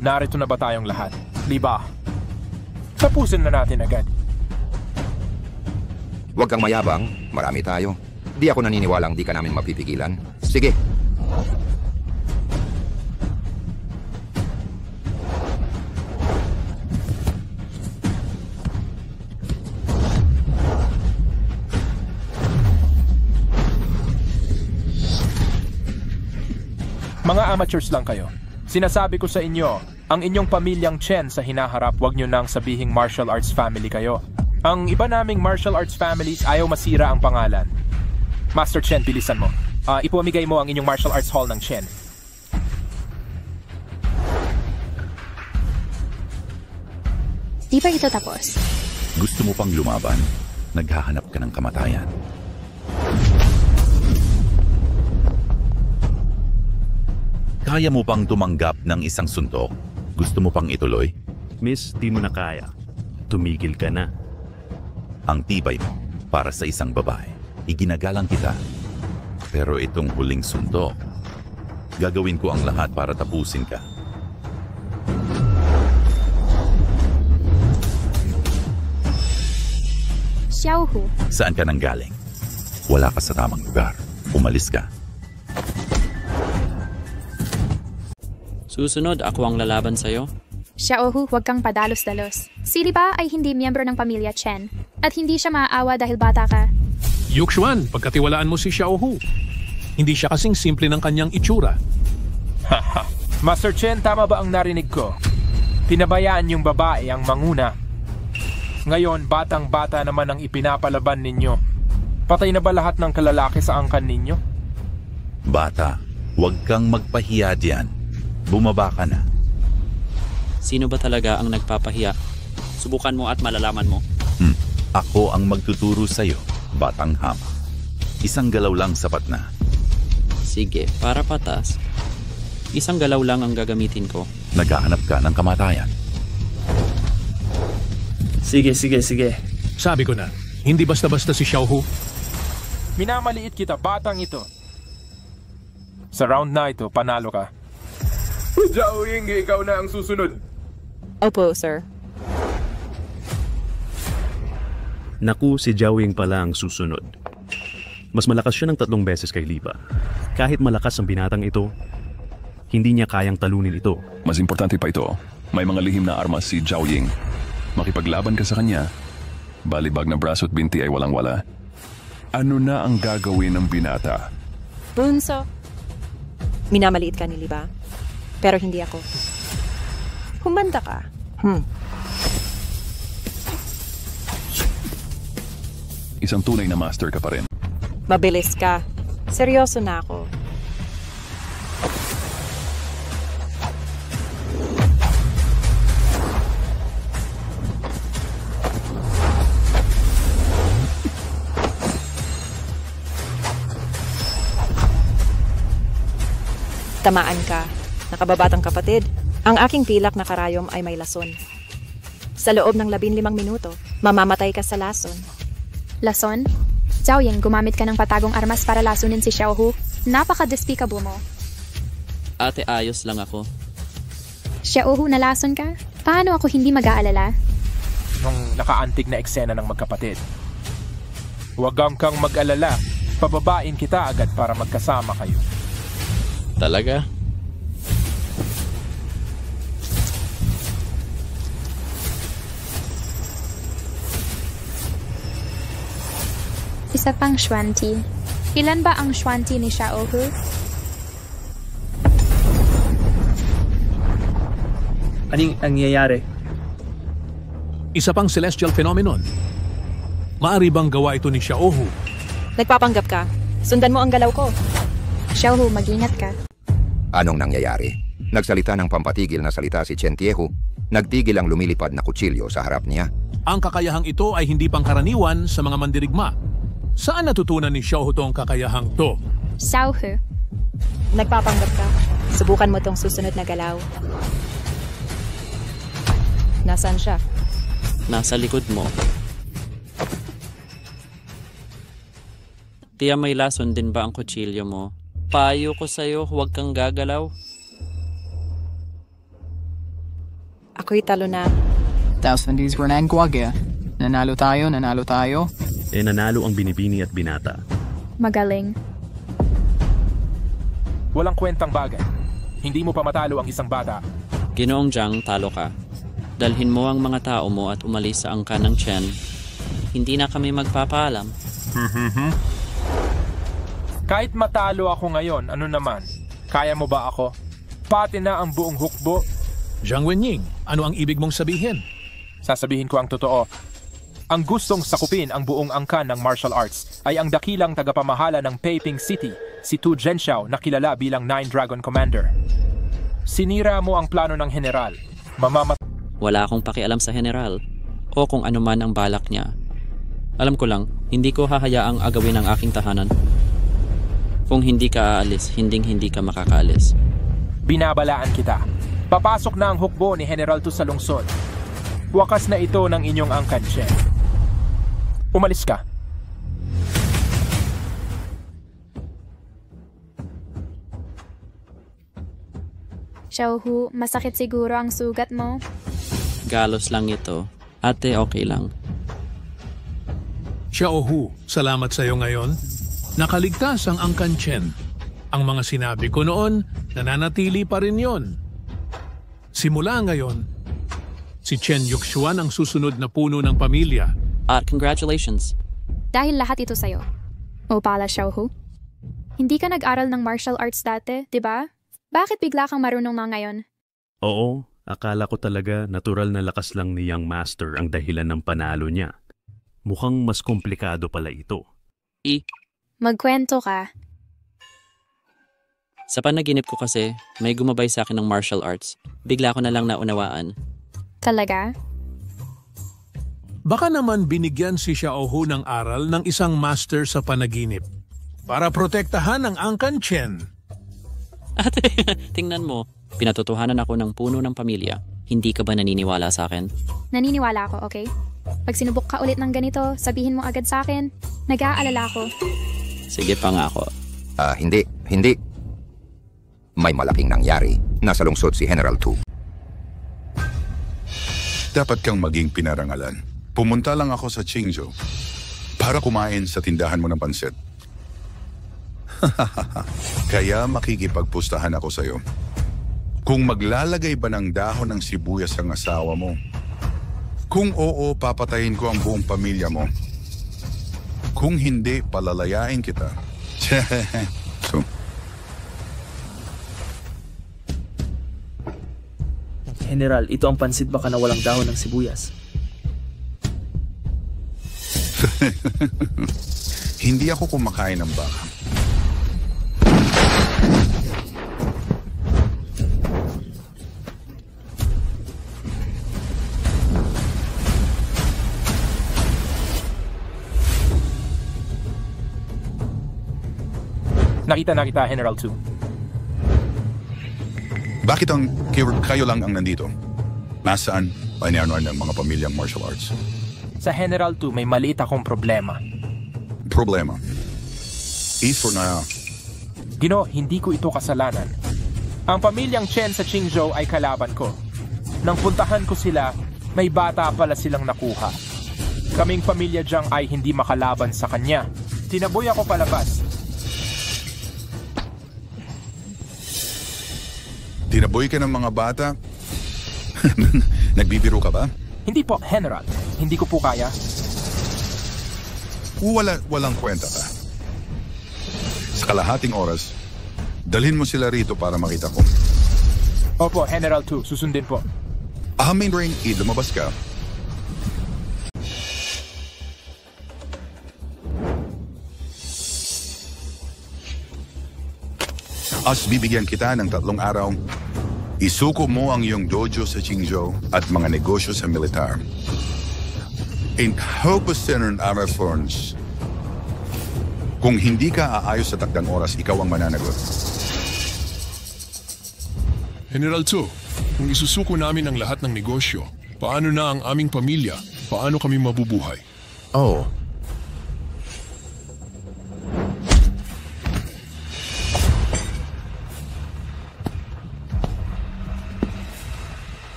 narito na ba tayong lahat? Liba, tapusin na natin agad. Huwag kang mayabang, marami tayo. Di ako naniniwalang di ka namin mapipigilan. Sige. Mga amateurs lang kayo. Sinasabi ko sa inyo, ang inyong pamilyang Chen sa hinaharap, wag nyo nang sabihing martial arts family kayo. Ang iba naming martial arts families ayaw masira ang pangalan. Master Chen, bilisan mo. Ipamigay mo ang inyong martial arts hall ng Chen. Di ba ito tapos? Gusto mo pang lumaban? Naghahanap ka ng kamatayan. Kaya mo pang tumanggap ng isang suntok? Gusto mo pang ituloy? Miss, di mo na kaya. Tumigil ka na. Ang tibay mo para sa isang babae. Iginagalang kita. Pero itong huling suntok, gagawin ko ang lahat para tapusin ka. Xiaohu. Saan ka nang galing? Wala ka sa tamang lugar. Umalis ka. susunod ako ang lalaban sa'yo. Xiaohu, huwag kang padalos-dalos. Si Liba ay hindi miyembro ng pamilya Chen at hindi siya maaawa dahil bata ka. Yuxuan, pagkatiwalaan mo si Xiaohu. Hindi siya kasing simple ng kanyang itsura. Master Chen, tama ba ang narinig ko? Pinabayaan yung babae ang manguna. Ngayon, batang-bata naman ang ipinapalaban ninyo. Patay na ba lahat ng kalalaki sa angkan ninyo? Bata, huwag kang magpahiya diyan. Bumaba ka na. Sino ba talaga ang nagpapahiya? Subukan mo at malalaman mo. Ako ang magtuturo sa'yo, batang hama. Isang galaw lang sapat na. Sige, para patas. Isang galaw lang ang gagamitin ko. Naghahanap ka ng kamatayan. Sige. Sabi ko na, hindi basta-basta si Xiaohu. Minamaliit kita, batang ito. Sa round na ito, panalo ka. Zhao Ying, ikaw na ang susunod. Opo, sir. Naku, si Jiaoying pala ang susunod. Mas malakas siya ng 3 beses kay Liba. Kahit malakas ang binatang ito, hindi niya kayang talunin ito. Mas importante pa ito, may mga lihim na armas si Jiaoying. Makipaglaban ka sa kanya, balibag na braso at binti ay walang-wala. Ano na ang gagawin ng binata? Bunso, minamaliit ka ni Liba, pero hindi ako. Humanda ka. Isang tunay na master ka pa rin. Mabilis ka. Seryoso na ako. Tamaan ka. Nakababatang kapatid. Ang aking pilak na karayom ay may lason. Sa loob ng 15 minuto, mamamatay ka sa lason. Lason? Zhao Ying, gumamit ka ng patagong armas para lasunin si Xiaohu. Napaka-despicable mo. Ate, ayos lang ako. Xiaohu, nalason ka? Paano ako hindi mag-aalala? Nung nakaantig na eksena ng magkapatid. Huwag kang mag-alala. Pababain kita agad para magkasama kayo. Talaga? Isa pang Xuanti. Ilan ba ang Xuanti ni Xiaohu? Anong nangyayari? Isa pang celestial phenomenon. Maari bang gawa ito ni Xiaohu? Nagpapanggap ka. Sundan mo ang galaw ko. Xiaohu, mag-ingat ka. Anong nangyayari? Nagsalita ng pampatigil na salita si Chen Tiehu. Nagtigil ang lumilipad na kutsilyo sa harap niya. Ang kakayahang ito ay hindi pangkaraniwan sa mga mandirigma. Saan natutunan ni Xiaohu tong kakayahang to? Xiaohu. Nagpapanggap ka. Subukan mo tong susunod na galaw. Nasaan siya? Nasa likod mo. Tiya, may lason din ba ang kutsilyo mo? Payo ko sa'yo, huwag kang gagalaw. Ako'y talo na. Tausendis Renangguaga. Nanalo tayo. Nanalo ang binibini at binata. Magaling. Walang kwentang bagay. Hindi mo pa matalo ang isang bata. Ginoong Jiang, talo ka. Dalhin mo ang mga tao mo at umalis sa angkan ng Chen. Hindi na kami magpapaalam. Kahit matalo ako ngayon, ano naman? Kaya mo ba ako? Pati na ang buong hukbo. Jiang Wenying, ano ang ibig mong sabihin? Sasabihin ko ang totoo. Ang gustong sakupin ang buong angkan ng martial arts ay ang dakilang tagapamahala ng Peiping City, si Tu Zhenxiao na kilala bilang Nine Dragon Commander. Sinira mo ang plano ng general. Wala akong pakialam sa general o kung ano man ang balak niya. Alam ko lang, hindi ko hahayaang agawin ang aking tahanan. Kung hindi ka aalis, hindi ka makakaalis. Binabalaan kita. Papasok na ang hukbo ni General Tu sa lungsod. Wakas na ito ng inyong angkan, Chen. Umalis ka. Xiaohu, masakit siguro ang sugat mo. Galos lang ito. Ate, okay lang. Xiaohu, salamat sa iyo ngayon. Nakaligtas ang angkan Chen. Ang mga sinabi ko noon, nananatili pa rin yon. Simula ngayon, si Chen Yuxuan ang susunod na puno ng pamilya. Congratulations. Dahil lahat ito sa'yo. O pala, Xiaohu. Hindi ka nag-aral ng martial arts dati, di ba? Bakit bigla kang marunong na ngayon? Oo, akala ko talaga natural na lakas lang ni Young Master ang dahilan ng panalo niya. Mukhang mas komplikado pala ito. Magkwento ka. Sa panaginip ko kasi, may gumabay sa akin ng martial arts. Bigla ko na lang naunawaan. Talaga? Baka naman binigyan si Xiaohu ng aral ng isang master sa panaginip para protektahan ang angkan Chen. Ate, tingnan mo. Pinatotohanan ako ng puno ng pamilya. Hindi ka ba naniniwala sa akin? Naniniwala ako, okay? Pag sinubok ka ulit ng ganito, sabihin mo agad sa akin. Nag-aalala ako. Sige pa nga ako. Hindi. May malaking nangyari. Nasa lungsod si General Tu. Dapat kang maging pinarangalan. Pumunta lang ako sa Qingzhou para kumain sa tindahan mo ng pansit. Kaya makikipagpustahan ako sa'yo. Kung maglalagay ba ng dahon ng sibuyas ang asawa mo? Kung oo, papatayin ko ang buong pamilya mo. Kung hindi, palalayain kita. So, General, ito ang pansit baka na walang dahon ng sibuyas. hindi ako kumakain ng baka. Nakita na kita, General 2. Bakit kayo lang ang nandito? Nasaan panianuan ng mga pamilyang martial arts? Sa General 2, may maliit akong problema. Problema? Isor na... Gino, hindi ko ito kasalanan. Ang pamilyang Chen sa Qingzhou ay kalaban ko. Nang puntahan ko sila, may bata pala silang nakuha. Kaming pamilya Jiang ay hindi makalaban sa kanya. Tinaboy ako palabas. Tinaboy ka ng mga bata? Nagbibiro ka ba? Hindi po, General. Hindi ko po kaya. Walang kwenta ka. Sa kalahating oras, dalhin mo sila rito para makita ko. Opo, General 2. Susundin po. Amin ring, lumabas ka. As bibigyan kita ng 3 araw, isuko mo ang iyong dojo sa Qingzhou at mga negosyo sa militar. In Hopesten Arathorns, kung hindi ka aayos sa takdang oras, ikaw ang mananagot. General 2, kung isusuko namin ang lahat ng negosyo, paano na ang aming pamilya? Paano kami mabubuhay? Oh.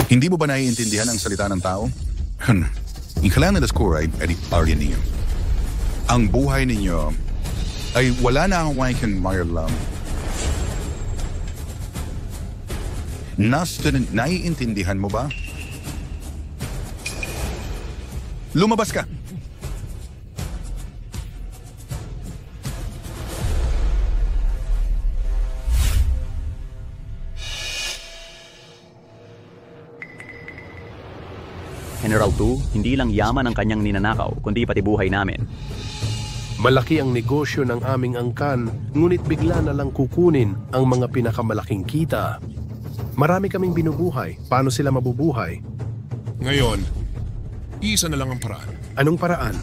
Hindi mo ba naiintindihan ang salita ng tao? Ang kailangan na score ay aryan ninyo. Ang buhay ninyo ay wala na ang waikan mayroon. Naiintindihan mo ba? Lumabas ka! General 2, hindi lang yaman ang kanyang ninanakaw, kundi pati buhay namin. Malaki ang negosyo ng aming angkan, ngunit bigla na lang kukunin ang mga pinakamalaking kita. Marami kaming binubuhay. Paano sila mabubuhay? Ngayon, isa na lang ang paraan. Anong paraan?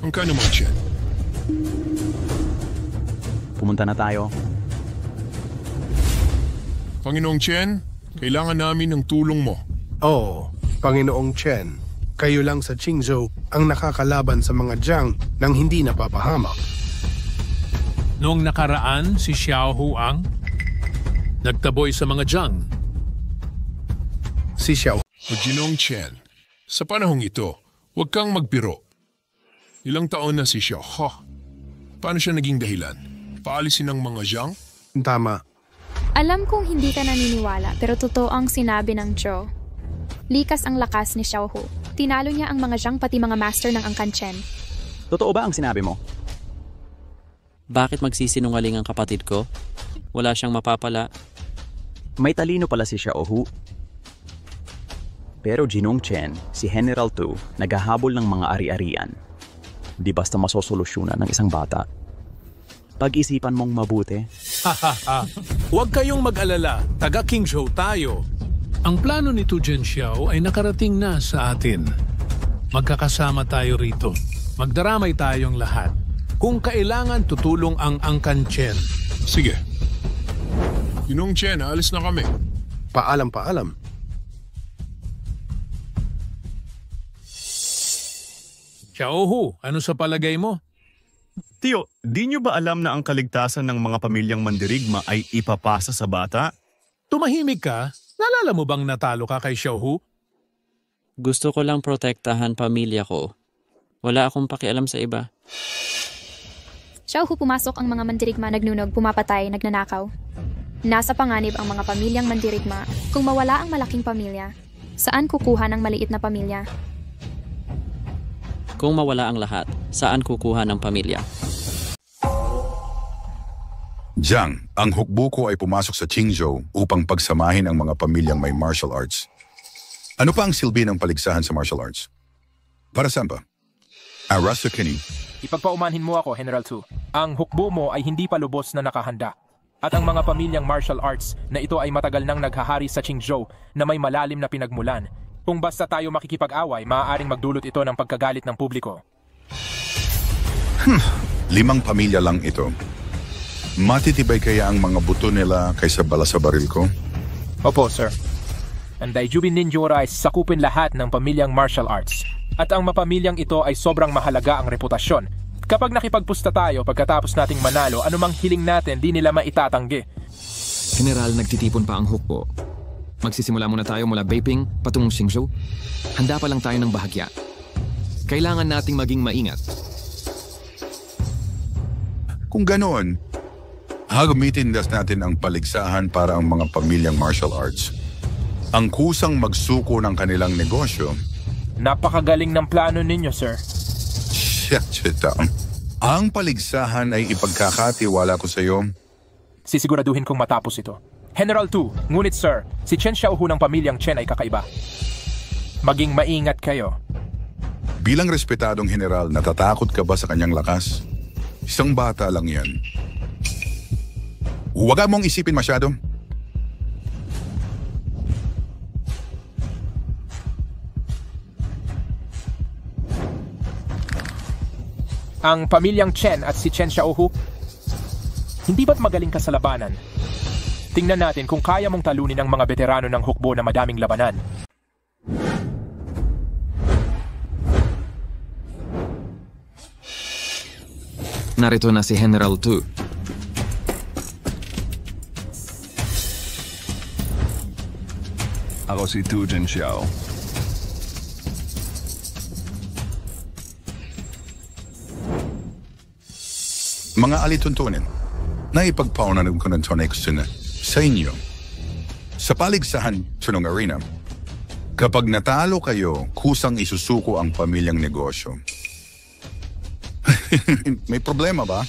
Ang ka naman, Chen. Pumunta na tayo. Panginoong Chen, kailangan namin ng tulong mo. Oo, Panginoong Chen. Kayo lang sa Qingzhou ang nakakalaban sa mga Jiang nang hindi napapahamak. Noong nakaraan, si Xiao Huang nagtaboy sa mga Jiang. Si Xiao. Panginoong Chen, sa panahong ito, huwag kang magbiro. Ilang taon na si Xiao He. Paano siya naging dahilan? Paalisin ng mga Jiang? Tama. Alam kong hindi ka naniniwala pero totoo ang sinabi ng Zhou. Likas ang lakas ni Xiao Hu. Tinalo niya ang mga Jiang pati mga master ng Angkan Chen. Totoo ba ang sinabi mo? Bakit magsisinungaling ang kapatid ko? Wala siyang mapapala. May talino pala si Xiao Hu. Pero Jinong Chen, si General 2, naghahabol ng mga ari-arian. Di basta masosolusyonan ng isang bata. Pag-isipan mong mabuti. Huwag kayong mag-alala. Taga Qingzhou tayo. Ang plano ni Tu Zhenxiao ay nakarating na sa atin. Magkakasama tayo rito. Magdaramay tayong lahat. Kung kailangan, tutulong ang Angkan Chen. Sige. Ginong Chen, alis na kami. Paalam. Xiao Hu, ano sa palagay mo? Tio, di nyo ba alam na ang kaligtasan ng mga pamilyang mandirigma ay ipapasa sa bata? Tumahimik ka? Naalala mo bang natalo ka kay Xiao Hu? Gusto ko lang protektahan pamilya ko. Wala akong pakialam sa iba. Xiao Hu pumasok ang mga mandirigma, nagnunog, pumapatay, nagnanakaw. Nasa panganib ang mga pamilyang mandirigma. Kung mawala ang malaking pamilya, saan kukuha ng maliit na pamilya? Kung mawala ang lahat, saan kukuha ng pamilya? Jiang, ang hukbo ko ay pumasok sa Qingzhou upang pagsamahin ang mga pamilyang may martial arts. Ano pa ang silbi ng paligsahan sa martial arts? Para saan ba? Arasukini. Ipagpaumanhin mo ako, General Tu. Ang hukbo mo ay hindi pa lubos na nakahanda. At ang mga pamilyang martial arts na ito ay matagal nang naghahari sa Qingzhou na may malalim na pinagmulan. Kung basta tayo makikipag-away, maaaring magdulot ito ng pagkagalit ng publiko. 5 pamilya lang ito. Matitibay kaya ang mga buto nila kaysa bala sa baril ko? Opo, sir. Ang Daijubin Ninjora ay sakupin lahat ng pamilyang martial arts. At ang mapamilyang ito ay sobrang mahalaga ang reputasyon. Kapag nakipagpusta tayo pagkatapos nating manalo, anumang hiling natin di nila maitatanggi. General, nagtitipon pa ang hukbo. Magsisimula muna tayo mula Beiping patungong Qingzhou. Handa pa lang tayo ng bahagya. Kailangan nating maging maingat. Kung ganoon, gamitin natin ang paligsahan para ang mga pamilyang martial arts. Ang kusang magsuko ng kanilang negosyo. Napakagaling ng plano ninyo, sir. Ang paligsahan ay ipagkakatiwala ko sa iyo. Sisiguraduhin kong matapos ito. General Tu, ngunit sir, si Chen Xiaohu ng pamilyang Chen ay kakaiba. Maging maingat kayo. Bilang respetadong general, natatakot ka ba sa kanyang lakas? Isang bata lang yan. Huwag mong isipin masyado. Ang pamilyang Chen at si Chen Xiaohu, hindi ba't magaling ka sa labanan? Tingnan natin kung kaya mong talunin ang mga veterano ng hukbo na madaming labanan. Narito na si General Tu. Ako si Tu Zhenxiao. Mga alituntunin, naipagpaunan ko ng tunay ko sa inyo. Sa paligsahan sunong arena, kapag natalo kayo, kusang isusuko ang pamilyang negosyo. May problema ba?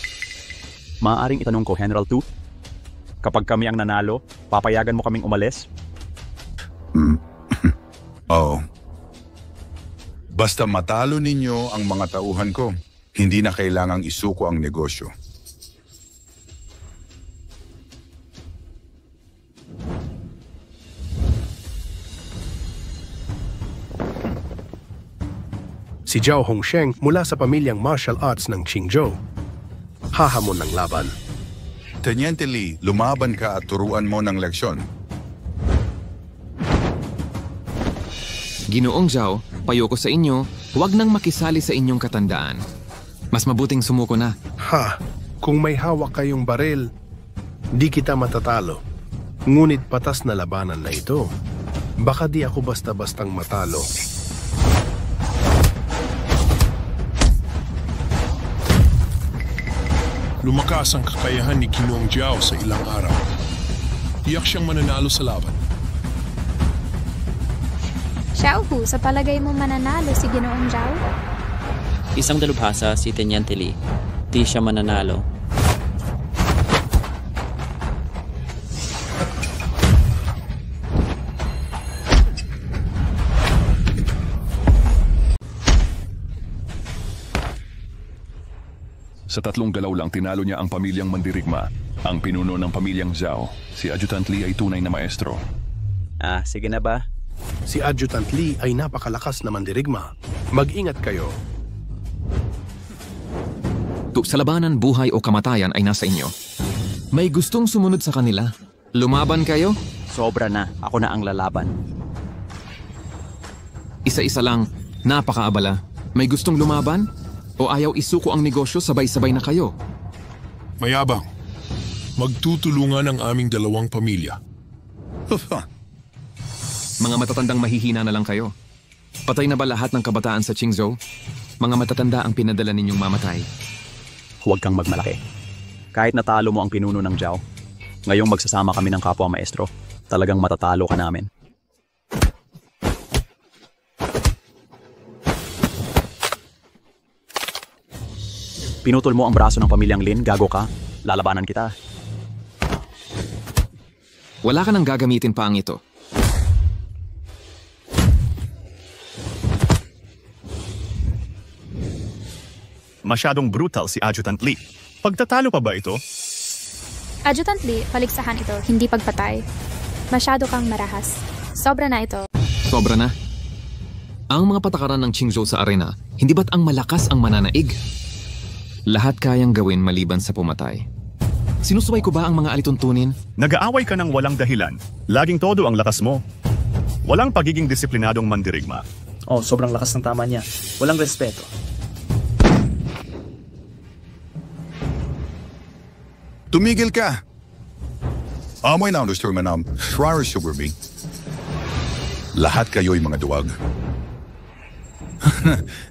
Maaaring itanong ko, General Tu? Kapag kami ang nanalo, papayagan mo kaming umalis? Oo. Basta matalo ninyo ang mga tauhan ko, hindi na kailangang isuko ang negosyo. Si Zhao Hongsheng mula sa pamilyang martial arts ng Qingzhou. Hahamon ng laban. Teniente Li, lumaban ka at turuan mo ng leksyon. Ginoong Zhao, payo ko sa inyo, huwag nang makisali sa inyong katandaan. Mas mabuting sumuko na. Kung may hawak kayong baril, di kita matatalo. Ngunit patas na labanan na ito. Baka di ako basta-bastang matalo. Lumakas ang kakayahan ni Ginoong Zhao sa ilang araw. Tiyak siyang mananalo sa laban. Xiaohu, sa palagay mo mananalo si Ginoong Zhao? Isang dalubhasa si Teniente Li. Di siya mananalo. Sa 3 galaw lang tinalo niya ang pamilyang mandirigma. Ang pinuno ng pamilyang Zhao, si Adjutant Li ay tunay na maestro. Sige na ba? Si Adjutant Li ay napakalakas na mandirigma. Mag-ingat kayo. Sa labanan, buhay o kamatayan ay nasa inyo. May gustong sumunod sa kanila. Lumaban kayo? Sobra na. Ako na ang lalaban. Isa-isa lang. Napakaabala. May gustong lumaban? O ayaw isuko ang negosyo sabay-sabay na kayo? Mayabang. Magtutulungan ang aming 2 pamilya. Mga matatandang mahihina na lang kayo. Patay na ba lahat ng kabataan sa Qingzhou? Mga matatanda ang pinadala ninyong mamatay. Huwag kang magmalaki. Kahit natalo mo ang pinuno ng Zhao, ngayong magsasama kami ng kapwa maestro, talagang matatalo ka namin. Pinutol mo ang braso ng pamilyang Lin, gago ka. Lalabanan kita. Wala ka nang gagamitin pa ang ito. Masyadong brutal si Adjutant Lee. Pagtatalo pa ba ito? Adjutant Lee, paligsahan ito, hindi pagpatay. Masyado kang marahas. Sobra na ito. Sobra na? Ang mga patakaran ng Qingzhou sa arena, hindi ba't ang malakas ang mananaig? Lahat kayang gawin maliban sa pumatay. Sinusuway ko ba ang mga alituntunin? Nag-aaway ka ng walang dahilan. Laging todo ang lakas mo. Walang pagiging disiplinadong mandirigma. Oh, sobrang lakas ng tama niya. Walang respeto. Tumigil ka! Amoy na understand man ang Schreier Sugarby. Lahat kayo'y mga duwag.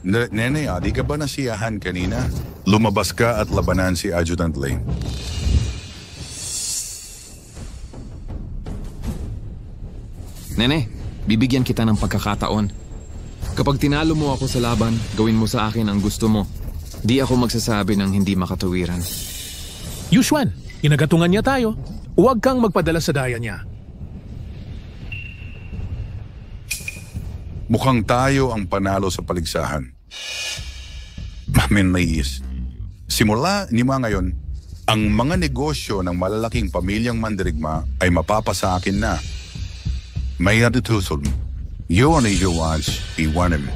Nene, di ka ba nasiyahan kanina? Lumabas ka at labanan si Adjutant Lee. Nene, bibigyan kita ng pagkakataon. Kapag tinalo mo ako sa laban, gawin mo sa akin ang gusto mo. Di ako magsasabi ng hindi makatuwiran. Yuxuan, inagatungan niya tayo. Huwag kang magpadala sa daya niya. Mukhang tayo ang panalo sa paligsahan. Nais. Simula ni mga ngayon, ang mga negosyo ng malalaking pamilyang mandirigma ay mapapasa akin na. May natutusol mo. Yun ay Yuan's iwanan mo.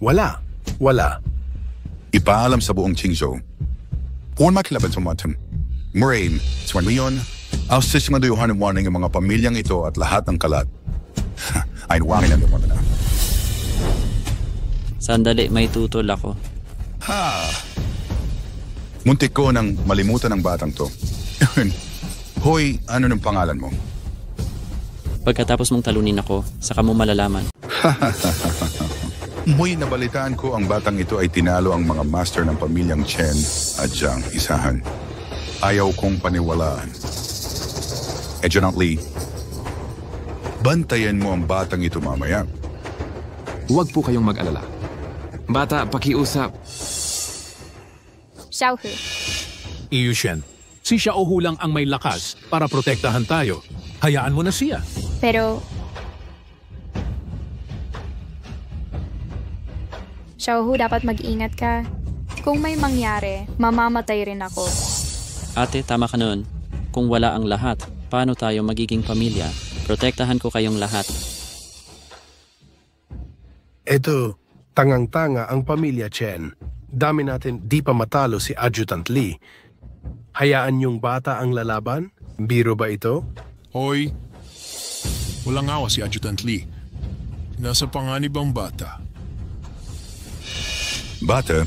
Wala. Ipaalam sa buong Qingzhou. Kung makilaban sa matam. Moraine, swan mo yun, ausis nga duyuhan ng warning ang mga pamilyang ito at lahat ng kalat. Ay nuwangin ang naman na. Sandali, may tutol ako. Muntik ko nang malimutan ng batang to. Hoy, ano ng pangalan mo? Pagkatapos mong talunin ako, saka mo malalaman. Muy nabalitaan ko ang batang ito ay tinalo ang mga master ng pamilyang Chen at Jiang isahan. Ayaw kong paniwalaan. Adjutant Lee, bantayan mo ang batang ito mamaya. Huwag po kayong mag-alala. Bata, pakiusap. Xiaohu. Iyushen, si Xiaohu lang ang may lakas para protektahan tayo. Hayaan mo na siya. Pero... Xiaohu, dapat mag-ingat ka. Kung may mangyari, mamamatay rin ako. Ate, tama ka noon. Kung wala ang lahat, paano tayo magiging pamilya? Protektahan ko kayong lahat. Eto, tangang-tanga ang pamilya Chen. Dami natin di pa matalo si Adjutant Lee. Hayaan yung bata ang lalaban? Biro ba ito? Hoy, walang awa si Adjutant Lee. Nasa panganib ang bata. Bata,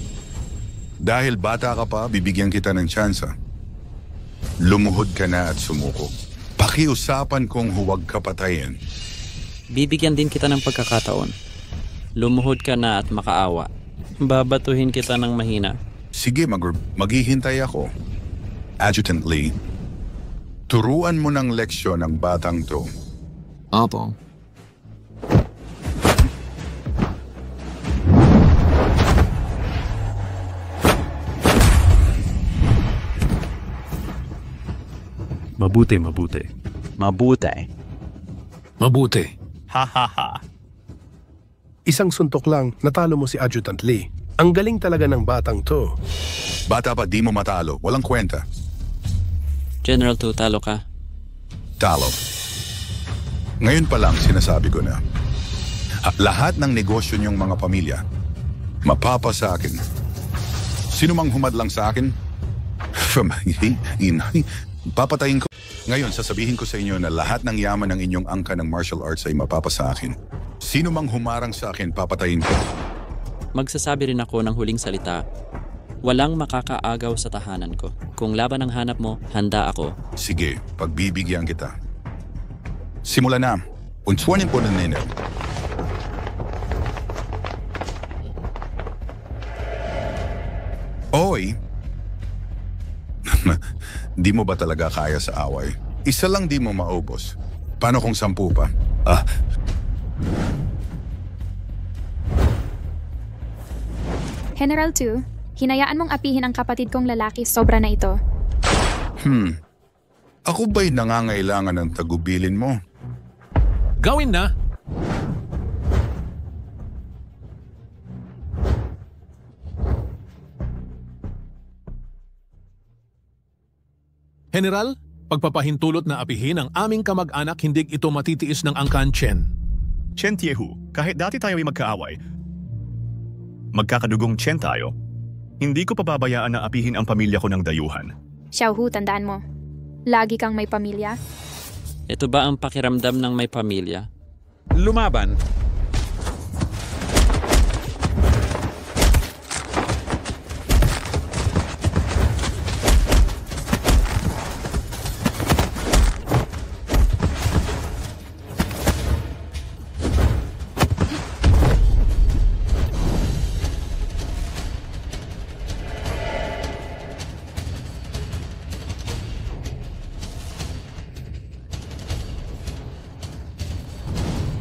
dahil bata ka pa, bibigyan kita ng tsansa. Lumuhod ka na at sumuko. Pakiusapan kong huwag ka patayin. Bibigyan din kita ng pagkakataon. Lumuhod ka na at makaawa. Babatuhin kita ng mahina. Sige, maghihintay ako. Adjutant Lee, turuan mo ng leksyon ang batang to. Apo. Mabuti. Ha. Isang suntok lang, natalo mo si Adjutant Lee. Ang galing talaga ng batang to. Bata pa, di mo matalo. Walang kwenta. General 2, talo ka. Talo. Ngayon pa lang sinasabi ko na. Lahat ng negosyo niyong mga pamilya, mapapa sa akin. Sino mang humadlang sa akin, papatayin ko. Ngayon, sasabihin ko sa inyo na lahat ng yaman ng inyong angka ng martial arts ay mapapa sa akin. Sino mang humarang sa akin, papatayin ko. Magsasabi rin ako ng huling salita. Walang makakaagaw sa tahanan ko. Kung laban ang hanap mo, handa ako. Sige, pagbibigyan kita. Simula na. Unsuanin po ng nene. Oy! Di mo ba talaga kaya sa away? Isa lang di mo maubos. Paano kung 10 pa? General 2, Hinayaan mong apihin ang kapatid kong lalaki, sobra na ito. Ako ba'y nangangailangan ng tagubilin mo? Gawin na! General, pagpapahintulot na apihin ang aming kamag-anak, hindi ito matitiis ng angkan Chen. Chen Tiehu, kahit dati tayo ay magkaaway, magkakadugong Chen tayo, hindi ko pababayaan na apihin ang pamilya ko ng dayuhan. Xiaohu, tandaan mo. Lagi kang may pamilya. Ito ba ang pakiramdam ng may pamilya? Lumaban.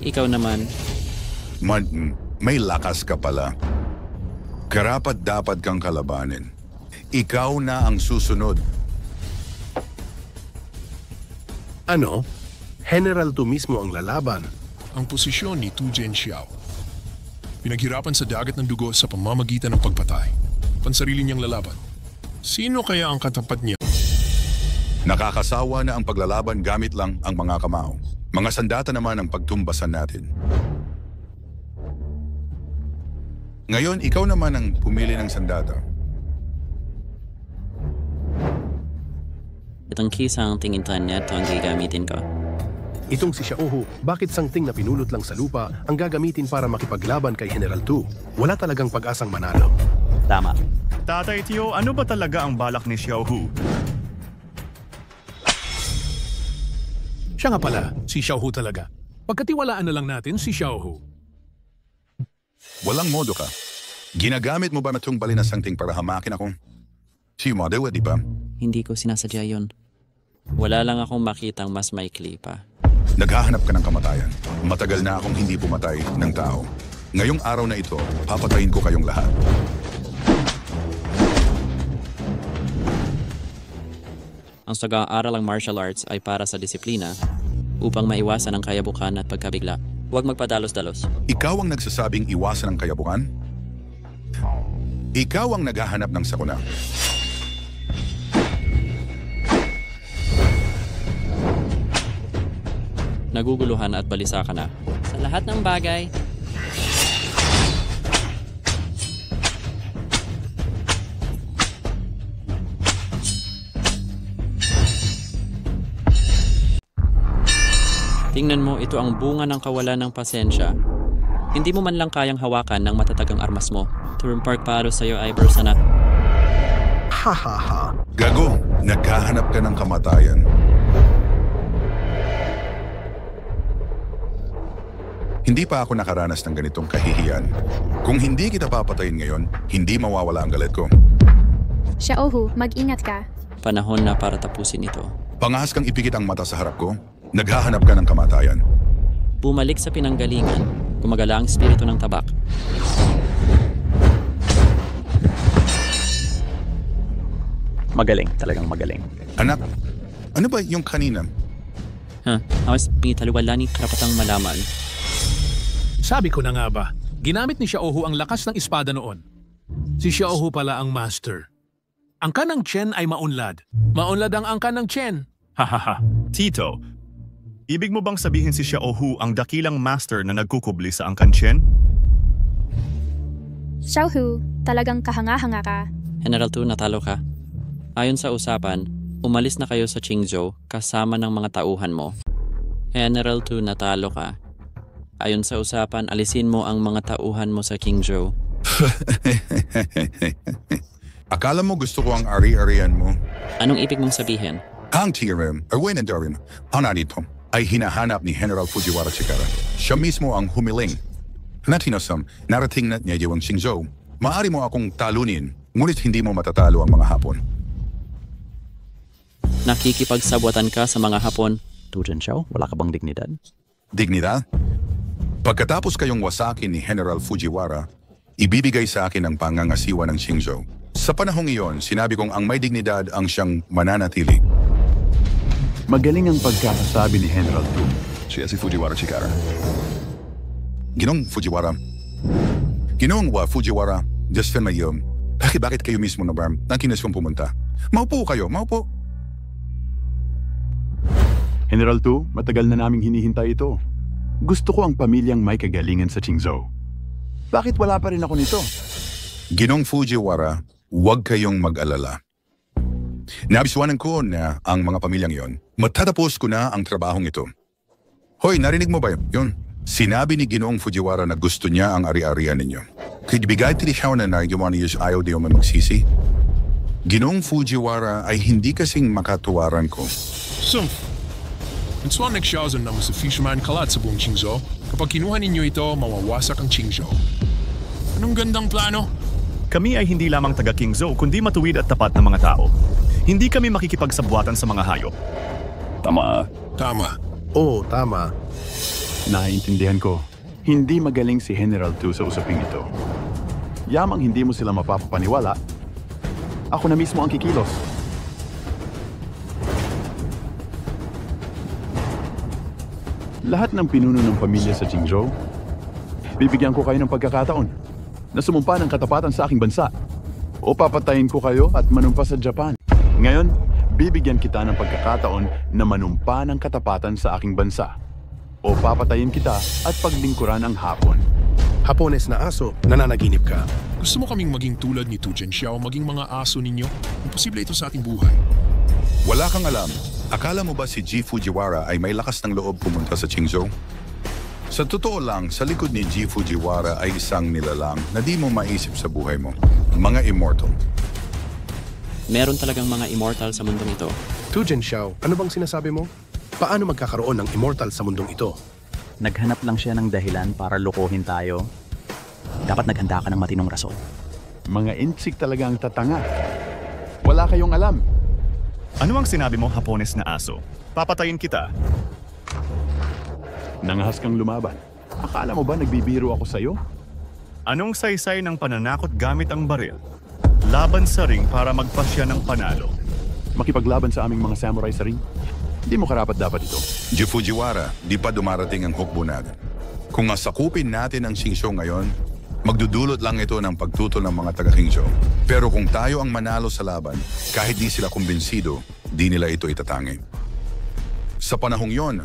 Ikaw naman. May lakas ka pala. Karapat dapat kang kalabanin. Ikaw na ang susunod. Ano? General Tu mismo ang lalaban. Ang posisyon ni Tu Zhenxiao. Pinaghirapan sa dagat ng dugo sa pamamagitan ng pagpatay. Pansarili niyang lalaban. Sino kaya ang katapat niya? Nakakasawa na ang paglalaban gamit lang ang mga kamao. Mga sandata naman ang pagtumbasan natin. Ngayon, ikaw naman ang pumili ng sandata. Itong kisang tingintan niya ito ang gagamitin ko. Itong si Xiaohu, bakit sangting na pinulot lang sa lupa ang gagamitin para makipaglaban kay General Tu? Wala talagang pag-asang manalo. Tama. Tatay Tio, ano ba talaga ang balak ni Xiaohu? Siya nga pala, si Xiaohu talaga. Pagkatiwalaan na lang natin si Xiaohu. Walang modo ka. Ginagamit mo ba itong bali na sangting para hamakin ako? Si model, di ba? Hindi ko sinasadya yun. Wala lang akong makitang mas maikli pa. Naghahanap ka ng kamatayan. Matagal na akong hindi pumatay ng tao. Ngayong araw na ito, papatayin ko kayong lahat. Ang sag-aaral ng martial arts ay para sa disiplina upang maiwasan ang kayabukan at pagkabigla. Huwag magpadalos-dalos. Ikaw ang nagsasabing iwasan ang kayabukan? Ikaw ang naghahanap ng sakuna. Naguguluhan at balisa ka na. Sa lahat ng bagay, tingnan mo, ito ang bunga ng kawalan ng pasensya. Hindi mo man lang kayang hawakan ng matatagang armas mo. Turum Park para sa'yo ay bursa na. Ha. Gago, naghahanap ka ng kamatayan. Hindi pa ako nakaranas ng ganitong kahihiyan. Kung hindi kita papatayin ngayon, hindi mawawala ang galit ko. Xiaohu, mag-ingat ka. Panahon na para tapusin ito. Pangahas kang ipikit ang mata sa harap ko. Naghahanap ka ng kamatayan. Bumalik sa pinanggalingan. Gumagala ang espiritu ng tabak. Magaling, talagang magaling. Anak, ano ba yung kanina? Awas pinitaliwala ni karapatang malaman. Sabi ko na nga ba, ginamit ni Xiaohu ang lakas ng espada noon. Si Xiaohu pala ang master. Angkan ng Chen ay maunlad. Maunlad ang angkan ng Chen. Hahaha. Tito, ibig mo bang sabihin si Xiaohu ang dakilang master na nagkukubli sa angkan Chen? Xiaohu, talagang kahanga-hanga ka. General Tu, natalo ka. Ayon sa usapan, umalis na kayo sa Qingzhou kasama ng mga tauhan mo. General Tu, natalo ka. Ayon sa usapan, alisin mo ang mga tauhan mo sa Qingzhou. Akala mo gusto ko ang ari-arian mo? Anong ibig mong sabihin? Ang TRM, Erwin and Darin, nito, ay hinahanap ni General Fujiwara Chikara. Siya mismo ang humiling. Natinasam, narating na niya yung Qingzhou. Maari mo akong talunin, ngunit hindi mo matatalo ang mga Hapon. Nakikipagsabwatan ka sa mga Hapon. Tu Zhenxiao, wala ka bang dignidad? Dignidad? Pagkatapos kayong wasakin ni General Fujiwara, ibibigay sa akin ang pangangasiwa ng Qingzhou. Sa panahong iyon, sinabi kong ang may dignidad ang siyang mananatili. Magaling ang pagkakasabi ni General Tu. Siya si Fujiwara Chikara. Ginong Fujiwara. Ginong Fujiwara, just fan mayo. Bakit kayo mismo na ba nakinis kong pumunta? Maupo kayo, maupo. General Tu, matagal na naming hinihintay ito. Gusto ko ang pamilyang may kagalingan sa Qingzhou. Bakit wala pa rin ako nito? Ginong Fujiwara, huwag kayong mag-alala. Nabiswanan ko na ang mga pamilyang yon. Matatapos ko na ang trabahong ito. Hoy, narinig mo ba yun? Sinabi ni Ginoong Fujiwara na gusto niya ang ari-arian ninyo. Kaya tinisyaw na nagawanius ayaw di mo magsisi. Ginoong Fujiwara ay hindi kasing makatuwaran ko. So, it's one nagsiyaw naman sa fisherman kalat sa buong Qingzhou. Kapag kinuha ninyo ito, mawawasak ang Qingzhou. Anong gandang plano? Kami ay hindi lamang taga Qingzhou, kundi matuwid at tapat na mga tao. Hindi kami makikipagsabwatan sa mga hayop. Tama. Tama. Oo, tama. Naiintindihan ko. Hindi magaling si General Tu sa usaping ito. Yamang hindi mo sila mapapapaniwala, ako na mismo ang kikilos. Lahat ng pinuno ng pamilya sa Qingzhou, bibigyan ko kayo ng pagkakataon na sumumpa ng katapatan sa aking bansa o papatayin ko kayo at manumpa sa Japan. Ngayon, bibigyan kita ng pagkakataon na manumpa ng katapatan sa aking bansa o papatayin kita at paglingkuran ang Hapon. Hapones na aso, nananaginip ka. Gusto mo kaming maging tulad ni Tu Zhenxiao, maging mga aso ninyo? Imposible ito sa ating buhay. Wala kang alam. Akala mo ba si G. Fujiwara ay may lakas ng loob pumunta sa Qingzhou? Sa totoo lang, sa likod ni G. Fujiwara ay isang nilalang na di mo maisip sa buhay mo. Mga immortal. Meron talagang mga immortal sa mundong ito. Tu Zhenxiao, ano bang sinasabi mo? Paano magkakaroon ng immortal sa mundong ito? Naghanap lang siya ng dahilan para lokohin tayo. Dapat naghanda ka ng matinong rason. Mga insik talaga ang tatanga. Wala kayong alam. Ano ang sinabi mo, Hapones na aso? Papatayin kita. Nangahas kang lumaban. Akala mo ba nagbibiro ako sa'yo? Anong saysay ng pananakot gamit ang baril? Laban sa ring para magpasya ng panalo. Makipaglaban sa aming mga samurai sa ring? Hindi mo karapat dapat ito. G. Fujiwara, di pa dumarating ang hukbo natin. Kung asakupin natin ang Qingzhou ngayon, magdudulot lang ito ng pagtutol ng mga taga-Qingzhou. Pero kung tayo ang manalo sa laban, kahit di sila kumbinsido, di nila ito itatangin. Sa panahong yon,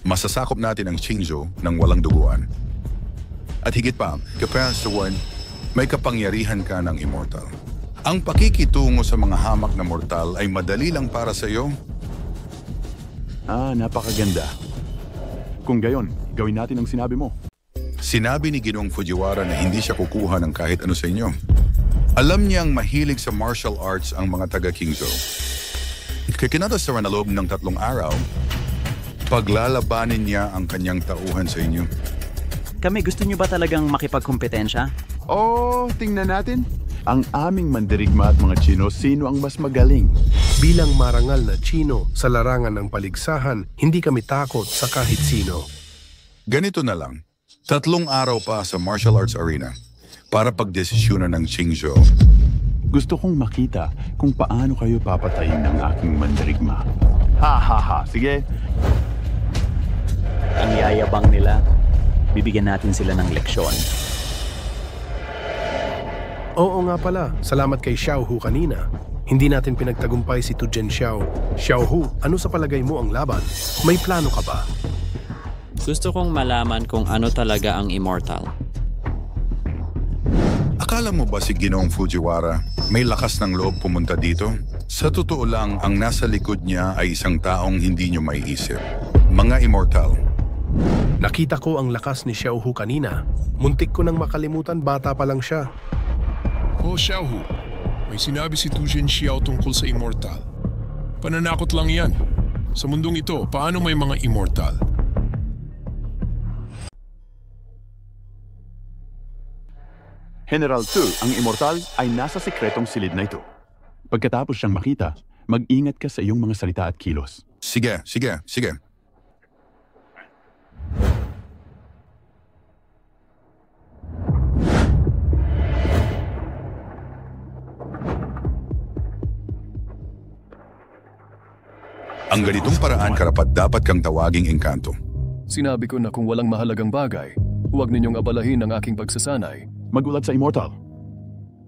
masasakop natin ang Qingzhou ng walang duguan. At higit pa, kapag sa one, may kapangyarihan ka ng immortal. Ang pakikitungo sa mga hamak na mortal ay madali lang para sa iyo. Napakaganda. Kung gayon, gawin natin ang sinabi mo. Sinabi ni Ginoong Fujiwara na hindi siya kukuha ng kahit ano sa inyo. Alam niyang mahilig sa martial arts ang mga taga-Qingzhou. Kikinatasaran na loob ng 3 araw, paglalabanin niya ang kanyang tauhan sa inyo. Kami, gusto niyo ba talagang makipagkompetensya? Tingnan natin. Ang aming mandirigma at mga Chino, sino ang mas magaling? Bilang marangal na Chino sa larangan ng paligsahan, hindi kami takot sa kahit sino. Ganito na lang. 3 araw pa sa martial arts arena para pagdesisyonan ng Qingzhou. Gusto kong makita kung paano kayo papatayin ng aking mandirigma. Sige. Ang yayabang nila. Bibigyan natin sila ng leksyon. Oo nga pala, salamat kay Xiaohu kanina. Hindi natin pinagtagumpay si Tu Zhenxiao. Xiaohu, ano sa palagay mo ang laban? May plano ka ba? Gusto kong malaman kung ano talaga ang immortal. Akala mo ba si Ginoong Fujiwara may lakas ng loob pumunta dito? Sa totoo lang, ang nasa likod niya ay isang taong hindi niyo maiisip. Mga immortal. Nakita ko ang lakas ni Xiaohu kanina. Muntik ko nang makalimutan, bata pa lang siya. Xiaohu, may sinabi si Tu Zhenxiao tungkol sa immortal. Pananakot lang yan. Sa mundong ito, paano may mga immortal? General Tu, ang immortal ay nasa sikretong silid na ito. Pagkatapos siyang makita, mag-ingat ka sa iyong mga salita at kilos. Sige. Ang ganitong paraan karapat dapat kang tawaging engkanto. Sinabi ko na kung walang mahalagang bagay, huwag ninyong abalahin ang aking pagsasanay. Magulat sa Immortal.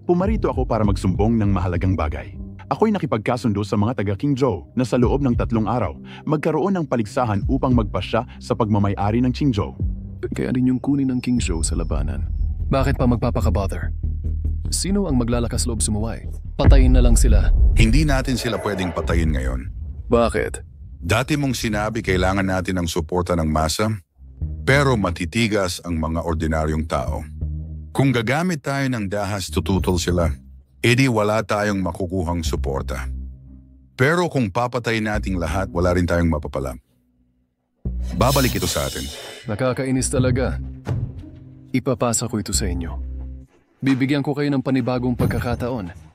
Pumarito ako para magsumbong ng mahalagang bagay. Ako'y nakipagkasundo sa mga taga King Zhou na sa loob ng 3 araw, magkaroon ng paligsahan upang magpasya sa pagmamay-ari ng Qingzhou. Kaya rin yung kunin ng King Zhou sa labanan. Bakit pa magpapaka-bother? Sino ang maglalakas loob sumuway? Patayin na lang sila. Hindi natin sila pwedeng patayin ngayon. Bakit? Dati mong sinabi kailangan natin ng suporta ng masa, pero matitigas ang mga ordinaryong tao. Kung gagamit tayo ng dahas tututol sila, edi wala tayong makukuhang suporta. Pero kung papatayin nating lahat, wala rin tayong mapapala. Babalik ito sa atin. Nakakainis talaga. Ipapasa ko ito sa inyo. Bibigyan ko kayo ng panibagong pagkakataon.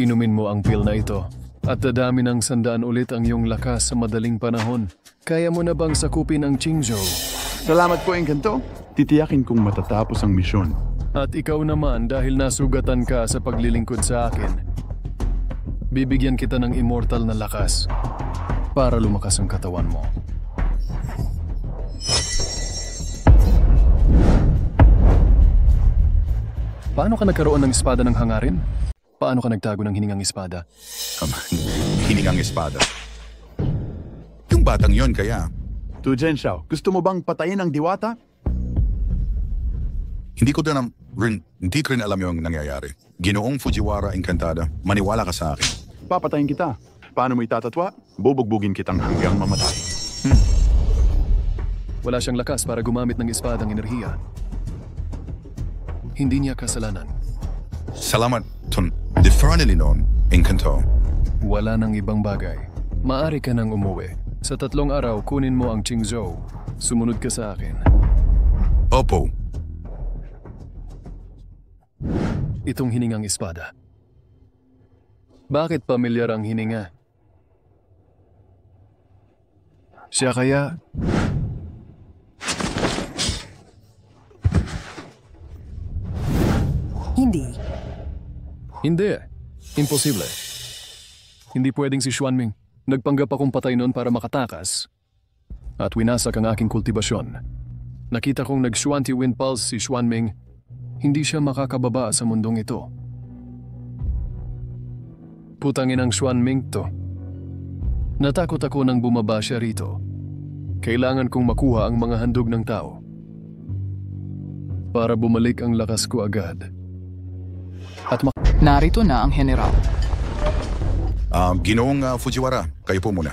Inumin mo ang pill na ito at dadami ng 100 ulit ang iyong lakas sa madaling panahon. Kaya mo na bang sakupin ang Qingzhou? Salamat po, Engkanto. Titiyakin kong matatapos ang misyon. At ikaw naman dahil nasugatan ka sa paglilingkod sa akin. Bibigyan kita ng immortal na lakas para lumakas ang katawan mo. Paano ka nagkaroon ng espada ng hangarin? Paano ka nagtago ng hiningang espada? Hiningang espada? Yung batang yon kaya. Tu Zhenxiao, gusto mo bang patayin ang diwata? Hindi ko rin alam yung nangyayari. Ginoong Fujiwara Encantada, maniwala ka sa akin. Papatayin kita. Paano mo itatatwa? Bubugbugin kitang hanggang mamatay. Wala siyang lakas para gumamit ng espadang enerhiya. Hindi niya kasalanan. Salamat, Tun. Differently known, Encanto. Wala nang ibang bagay. Maari ka nang umuwi. Sa 3 araw, kunin mo ang Qingzhou. Sumunod ka sa akin. Opo. Itong hiningang espada. Bakit pamilyar ang hininga? Siya kaya? Hindi. Hindi. Imposible. Hindi pwedeng si Xuanming. Nagpanggap akong patay noon para makatakas. At winasak ang aking kultibasyon. Nakita kong nag-Xuanti Wind Pulse si Xuanming. Hindi siya makakababa sa mundong ito. Putangin ang Xuanming to. Natakot ako nang bumaba siya rito. Kailangan kong makuha ang mga handog ng tao. Para bumalik ang lakas ko agad. At narito na ang general. Ginoong Fujiwara, kayo po muna.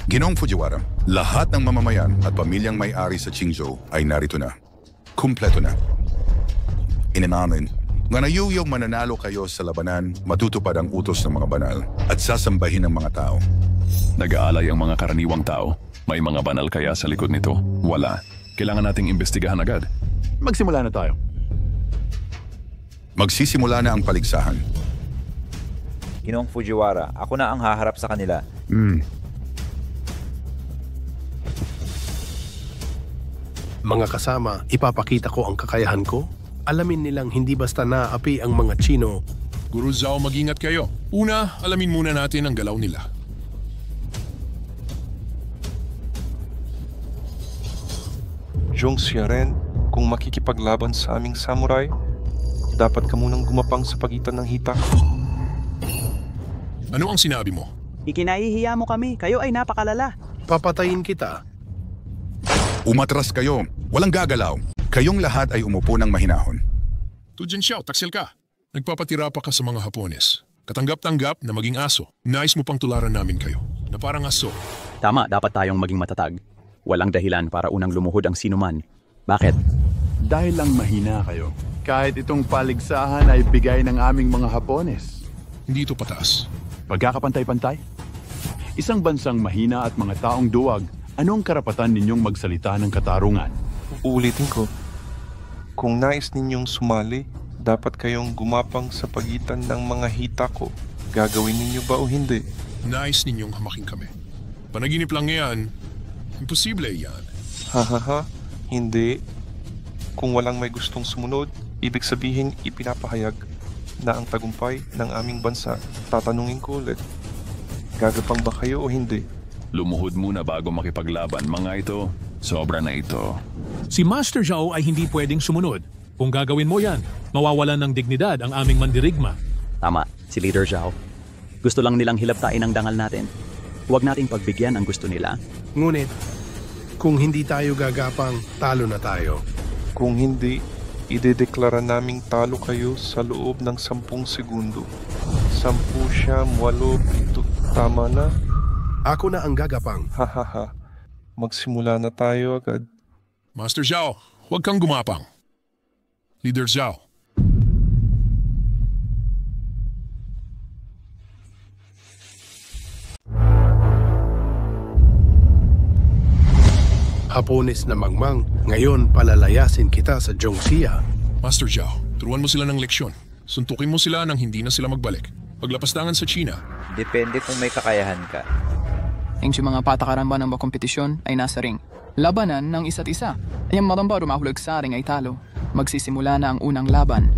Ginoong Fujiwara, lahat ng mamamayan at pamilyang may-ari sa Qingzhou ay narito na. Kumpleto na. Inanamin, nga nayuyong mananalo kayo sa labanan, matutupad ang utos ng mga banal at sasambahin ng mga tao. Nag-aalay ang mga karaniwang tao. May mga banal kaya sa likod nito? Wala. Kailangan nating imbestigahan agad. Magsimula na tayo. Magsisimula na ang paligsahan. Ginoong Fujiwara, ako na ang haharap sa kanila. Mga kasama, ipapakita ko ang kakayahan ko. Alamin nilang hindi basta naaapi ang mga Chino. Guru Zhao, mag-ingat kayo. Una, alamin muna natin ang galaw nila. Zhong Xiaren, kung makikipaglaban sa aming samurai, dapat ka munang gumapang sa pagitan ng hita. Ano ang sinabi mo? Ikinahihiya mo kami. Kayo ay napakalala. Papatayin kita. Umatras kayo. Walang gagalaw. Kayong lahat ay umupo ng mahinahon. Tu Zhenxiao, taksil ka. Nagpapatira pa ka sa mga Hapones. Katanggap-tanggap na maging aso. Nais mo pang tularan namin kayo. Na parang aso. Tama, dapat tayong maging matatag. Walang dahilan para unang lumuhod ang sinuman. Bakit? Dahil lang mahina kayo. Kahit itong paligsahan ay bigay ng aming mga Hapones. Hindi ito pataas. Pagkakapantay-pantay? Isang bansang mahina at mga taong duwag, anong karapatan ninyong magsalita ng katarungan? Uulitin ko. Kung nais ninyong sumali, dapat kayong gumapang sa pagitan ng mga hita ko. Gagawin ninyo ba o hindi? Nais ninyong hamakin kami. Panaginip lang yan. Imposible yan. Hahaha. Hindi. Kung walang may gustong sumunod, ibig sabihin ipinapahayag na ang tagumpay ng aming bansa. Tatanungin ko ulit, gagapang ba kayo o hindi? Lumuhod muna bago makipaglaban, mga ito. Sobra na ito. Si Master Zhao ay hindi pwedeng sumunod. Kung gagawin mo yan, mawawalan ng dignidad ang aming mandirigma. Tama, si Leader Zhao. Gusto lang nilang hilaptain ang dangal natin. Huwag nating pagbigyan ang gusto nila. Ngunit, kung hindi tayo gagapang, talo na tayo. Kung hindi, idedeklara naming talo kayo sa loob ng 10 segundo. 10, 9, 8, 7, tama na? Ako na ang gagapang. Hahaha, magsimula na tayo agad. Master Zhao, huwag kang gumapang. Leader Zhao. Hapones na mangmang, ngayon palalayasin kita sa Zhongxia. Master Zhao, turuan mo sila ng leksyon. Suntukin mo sila nang hindi na sila magbalik. Paglapastangan sa China. Depende kung may kakayahan ka. Ang mga patakaran ba ng kompetisyon ay nasa ring. Labanan ng isa't isa. Ay ang matamba rumahulog sa ring ay talo. Magsisimula na ang unang laban.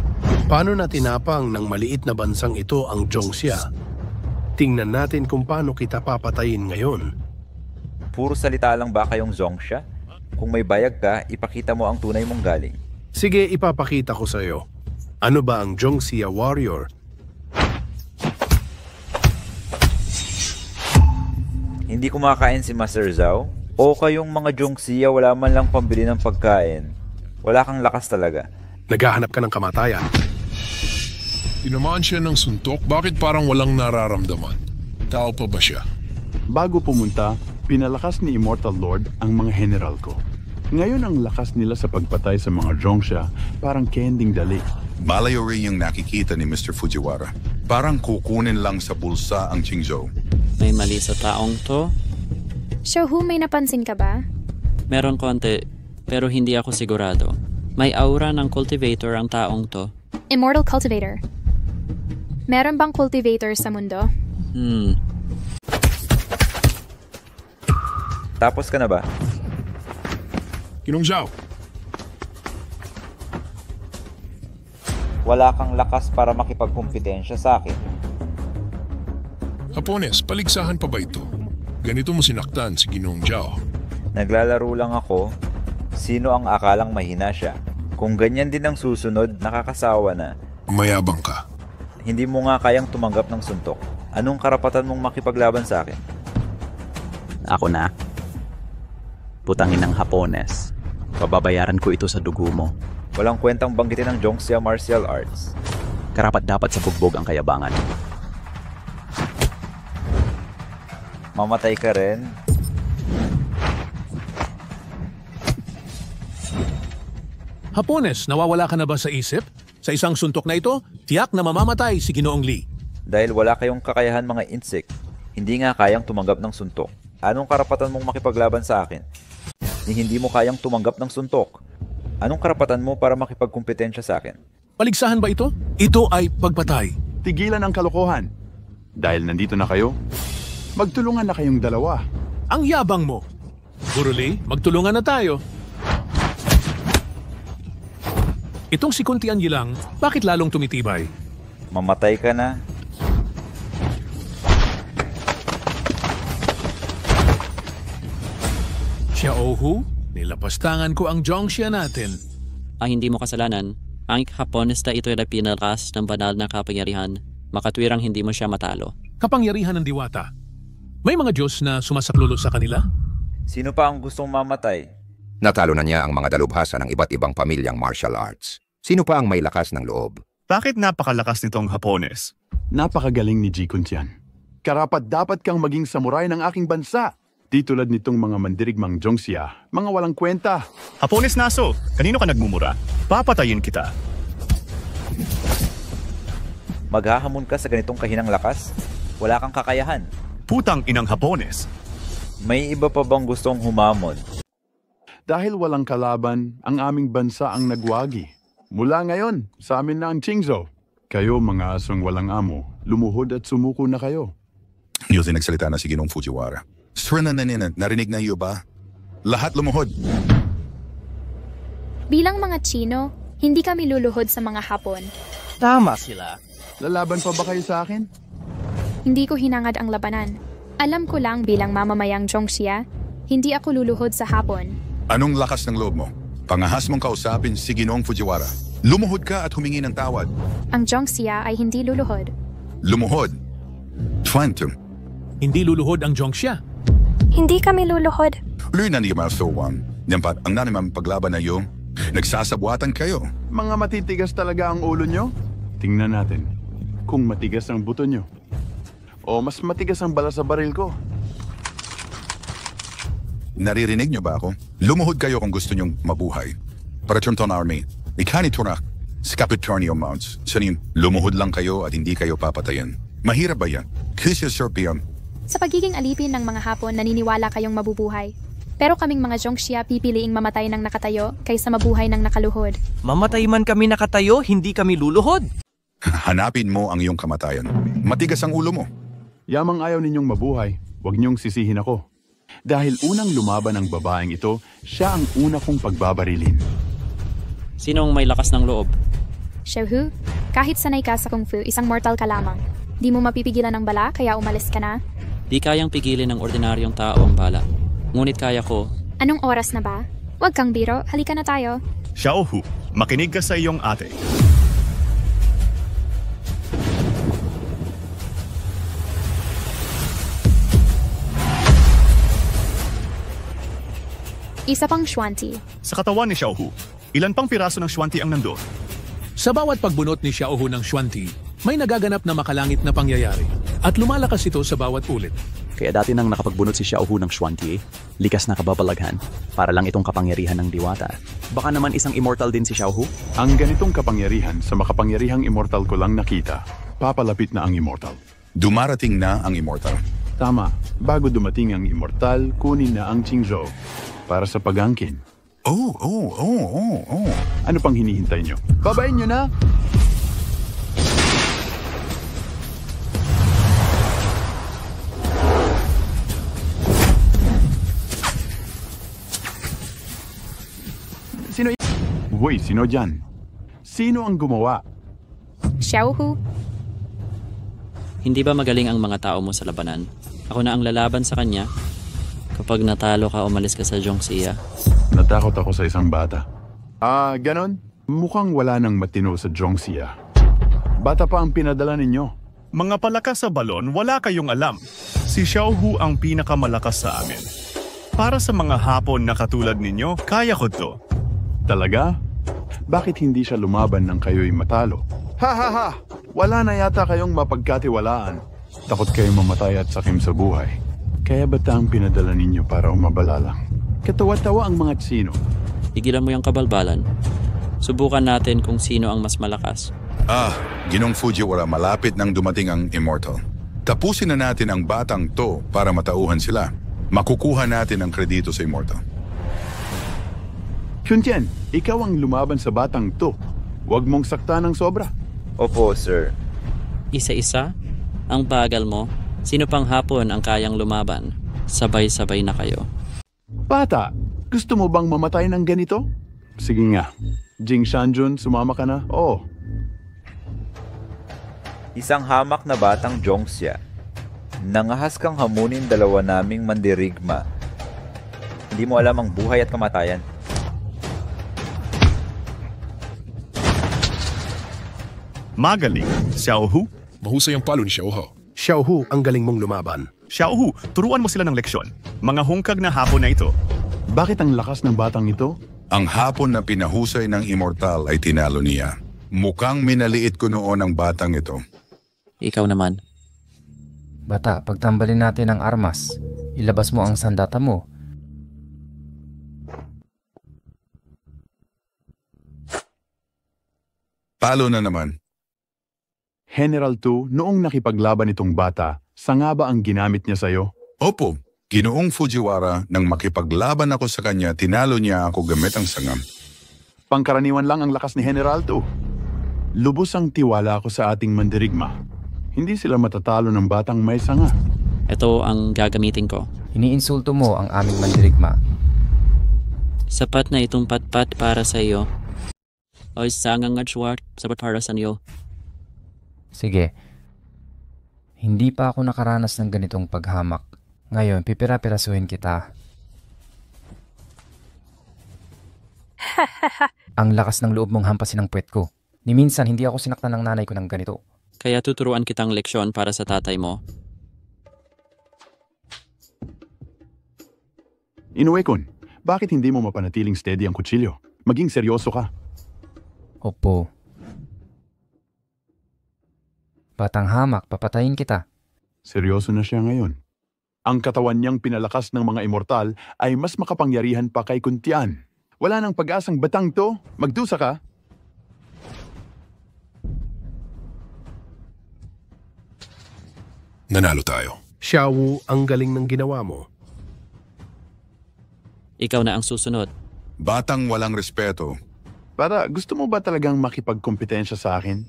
Paano na tinapang ng maliit na bansang ito ang Zhongxia? Tingnan natin kung paano kita papatayin ngayon. Puro salita lang ba kayong Zhongxia? Kung may bayag ka, ipakita mo ang tunay mong galing. Sige, ipapakita ko sa iyo. Ano ba ang Zhongxia Warrior? Hindi kumakain si Master Zhao? O kayong mga Zhongxia wala man lang pambili ng pagkain? Wala kang lakas talaga. Naghahanap ka ng kamatayan. Tinamaan siya ng suntok, bakit parang walang nararamdaman? Tao pa ba siya? Bago pumunta, pinalakas ni Immortal Lord ang mga general ko. Ngayon ang lakas nila sa pagpatay sa mga Zhongxia parang kending dali. Malayo rin yung nakikita ni Mr. Fujiwara. Parang kukunin lang sa bulsa ang Qingzhou. May mali sa taong to? Xiaohu, may napansin ka ba? Meron konti, pero hindi ako sigurado. May aura ng cultivator ang taong to. Immortal Cultivator. Meron bang cultivator sa mundo? Tapos ka na ba? Ginong Zhao. Wala kang lakas para makipagkumpetensya sa akin. Hapones, paligsahan pa ba ito? Ganito mo sinaktan si Ginong Zhao. Naglalaro lang ako. Sino ang akalang mahina siya? Kung ganyan din ang susunod, nakakasawa na. Mayabang ka. Hindi mo nga kayang tumanggap ng suntok. Anong karapatan mong makipaglaban sa akin? Ako na. Putangin ng Hapones. Pababayaran ko ito sa dugo mo. Walang kwentang banggitin ng Zhongxia Martial Arts. Karapat dapat sa bugbog ang kayabangan. Mamatay ka rin. Hapones, nawawala ka na ba sa isip? Sa isang suntok na ito, tiyak na mamamatay si Ginoong Lee. Dahil wala kayong kakayahan mga insect, hindi nga kayang tumanggap ng suntok. Anong karapatan mong makipaglaban sa akin? Hindi mo kayang tumanggap ng suntok. Anong karapatan mo para makipagkumpetensya sa akin? Paligsahan ba ito? Ito ay pagpatay. Tigilan ang kalokohan. Dahil nandito na kayo, magtulungan na kayong dalawa. Ang yabang mo. Guru Lee, magtulungan na tayo. Itong si Kunti Anyi lang, bakit lalong tumitibay? Mamatay ka na. Xiaohu, nilapastangan ko ang Zhongxia natin. Ang hindi mo kasalanan, ang Hapones na ito ay pinalakas ng banal na kapangyarihan. Makatwirang hindi mo siya matalo. Kapangyarihan ng diwata. May mga Diyos na sumasaklulo sa kanila? Sino pa ang gustong mamatay? Natalo na niya ang mga dalubhasa ng iba't ibang pamilyang martial arts. Sino pa ang may lakas ng loob? Bakit napakalakas nitong Hapones? Napakagaling ni Ji Kuntian. Karapat dapat kang maging samurai ng aking bansa. Di tulad nitong mga mandirigmang Zhongxia, mga walang kwenta. Hapones Naso, kanino ka nagmumura? Papatayin kita. Maghahamon ka sa ganitong kahinang lakas? Wala kang kakayahan. Putang inang Hapones. May iba pa bang gustong humamon? Dahil walang kalaban, ang aming bansa ang nagwagi. Mula ngayon, sa amin na ang Qingzhou. Kayo mga asong walang amo, lumuhod at sumuko na kayo. Yun nagsalita na si Ginong Fujiwara. Narinig na iyo ba? Lahat lumuhod. Bilang mga Chino, hindi kami luluhod sa mga Hapon. Tama sila. Lalaban pa ba kayo sa akin? Hindi ko hinangad ang labanan. Alam ko lang bilang mamamayang Zhongxia, hindi ako luluhod sa Hapon. Anong lakas ng loob mo? Pangahas mong kausapin si Ginoong Fujiwara. Lumuhod ka at humingi ng tawad. Ang Zhongxia ay hindi luluhod. Lumuhod. Phantom. Hindi luluhod ang Zhongxia. Hindi kami luluhod. Luy na ni Masuwan. Nampat ang nanimang paglaban na iyo. Nagsasabuatan kayo. Mga matitigas talaga ang ulo nyo? Tingnan natin kung matigas ang buto nyo. O mas matigas ang bala sa baril ko. Naririnig niyo ba ako? Lumuhod kayo kung gusto niyong mabuhay. Para Chunton Army, ikaniturak sa Capitolio Mounts. Sanin, lumuhod lang kayo at hindi kayo papatayin. Mahirap ba yan? Kasi Sir PM. Sa pagiging alipin ng mga Hapon, naniniwala kayong mabubuhay. Pero kaming mga Zhongxia pipiliing mamatay ng nakatayo kaysa mabuhay ng nakaluhod. Mamatay man kami nakatayo, hindi kami luluhod. Hanapin mo ang iyong kamatayan. Matigas ang ulo mo. Yamang ayaw ninyong mabuhay, huwag niyong sisihin ako. Dahil unang lumaban ang babaeng ito, siya ang una kong pagbabarilin. Sinong may lakas ng loob? Xiaohu, kahit sanay ka sa Kung Fu, isang mortal ka lamang. Di mo mapipigilan ng bala, kaya umalis ka na? Di kayang pigilin ng ordinaryong tao ang bala. Ngunit kaya ko. Anong oras na ba? Huwag kang biro, halika na tayo. Xiaohu, makinig ka sa iyong ate. Isa pang Xuanti. Sa katawan ni Xiaohu, ilan pang piraso ng Xuanti ang nandoon? Sa bawat pagbunot ni Xiaohu ng Xuanti, may nagaganap na makalangit na pangyayari at lumalakas ito sa bawat ulit. Kaya dati nang nakapagbunot si Xiaohu ng Xuanti, likas na kababalaghan para lang itong kapangyarihan ng diwata. Baka naman isang immortal din si Xiaohu? Ang ganitong kapangyarihan sa makapangyarihang immortal ko lang nakita. Papalapit na ang immortal. Dumarating na ang immortal. Tama. Bago dumating ang immortal, kunin na ang Qingzhou para sa pag-angkin. Oh. Ano pang hinihintay nyo? Babayin nyo na! Sino y- Uy, sino dyan? Sino ang gumawa? Xiaohu. Hindi ba magaling ang mga tao mo sa labanan? Ako na ang lalaban sa kanya. Kapag natalo ka, umalis ka sa Zhongxia. Natakot ako sa isang bata. Ganon? Mukhang wala nang matino sa Zhongxia. Bata pa ang pinadala ninyo. Mga palakas sa balon, wala kayong alam. Si Xiaohu ang pinakamalakas sa amin. Para sa mga Hapon na katulad ninyo, kaya ko to. Talaga? Bakit hindi siya lumaban nang kayo'y matalo? Ha! Wala na yata kayong mapagkatiwalaan. Takot kayong mamatay at sakim sa buhay. Kaya bata ang pinadala ninyo para umabala lang? Katawa-tawa ang mga Tsino. Tigilan mo yung kabalbalan. Subukan natin kung sino ang mas malakas. Ginong Fujiwara, malapit nang dumating ang immortal. Tapusin na natin ang batang to para matauhan sila. Makukuha natin ang kredito sa immortal. Chuntian, ikaw ang lumaban sa batang to. Huwag mong sakta ng sobra. Opo, sir. Isa-isa? Ang bagal mo? Sino pang Hapon ang kayang lumaban? Sabay-sabay na kayo. Bata, gusto mo bang mamatay ng ganito? Sige nga. Jing Shanjun, sumama ka na? Oo. Isang hamak na batang Zhongxia. Nangahas kang hamunin dalawa naming mandirigma. Hindi mo alam ang buhay at kamatayan. Magaling, Xiaohu. Mahusay ang palo ni Xiaohu. Xiaohu, ang galing mong lumaban. Xiaohu, turuan mo sila ng leksyon. Mga hungkag na Hapon na ito. Bakit ang lakas ng batang ito? Ang Hapon na pinahusay ng immortal ay tinalo niya. Mukhang minaliit ko noon ang batang ito. Ikaw naman. Bata, pagtambalin natin ang armas. Ilabas mo ang sandata mo. Palo na naman. General Tu, noong nakipaglaban itong bata, sanga ba ang ginamit niya sa'yo? Opo, Ginoong Fujiwara, nang makipaglaban ako sa kanya, tinalo niya ako gamit ang sangam. Pangkaraniwan lang ang lakas ni General Tu. Lubos ang tiwala ko sa ating mandirigma. Hindi sila matatalo ng batang may sanga. Ito ang gagamitin ko. Iniinsulto mo ang aming mandirigma. Sapat na itong patpat para sa iyo. O sangang at swart, sapat para sa iyo. Sige. Hindi pa ako nakaranas ng ganitong paghamak. Ngayon, pipira-pirasuhin kita. Ang lakas ng loob mong hampasin ang puwet ko. Ni minsan, hindi ako sinaktan ng nanay ko ng ganito. Kaya tuturuan kitang leksyon para sa tatay mo. Inuekon, bakit hindi mo mapanatiling steady ang kutsilyo? Maging seryoso ka. Opo. Batang hamak, papatayin kita. Seryoso na siya ngayon. Ang katawan niyang pinalakas ng mga immortal ay mas makapangyarihan pa kay Kuntian. Wala nang pag-asang batang to. Magdusa ka. Nanalo tayo. Xiao Wu, ang galing ng ginawa mo. Ikaw na ang susunod. Batang walang respeto. Para, gusto mo ba talagang makipagkompetensya sa akin?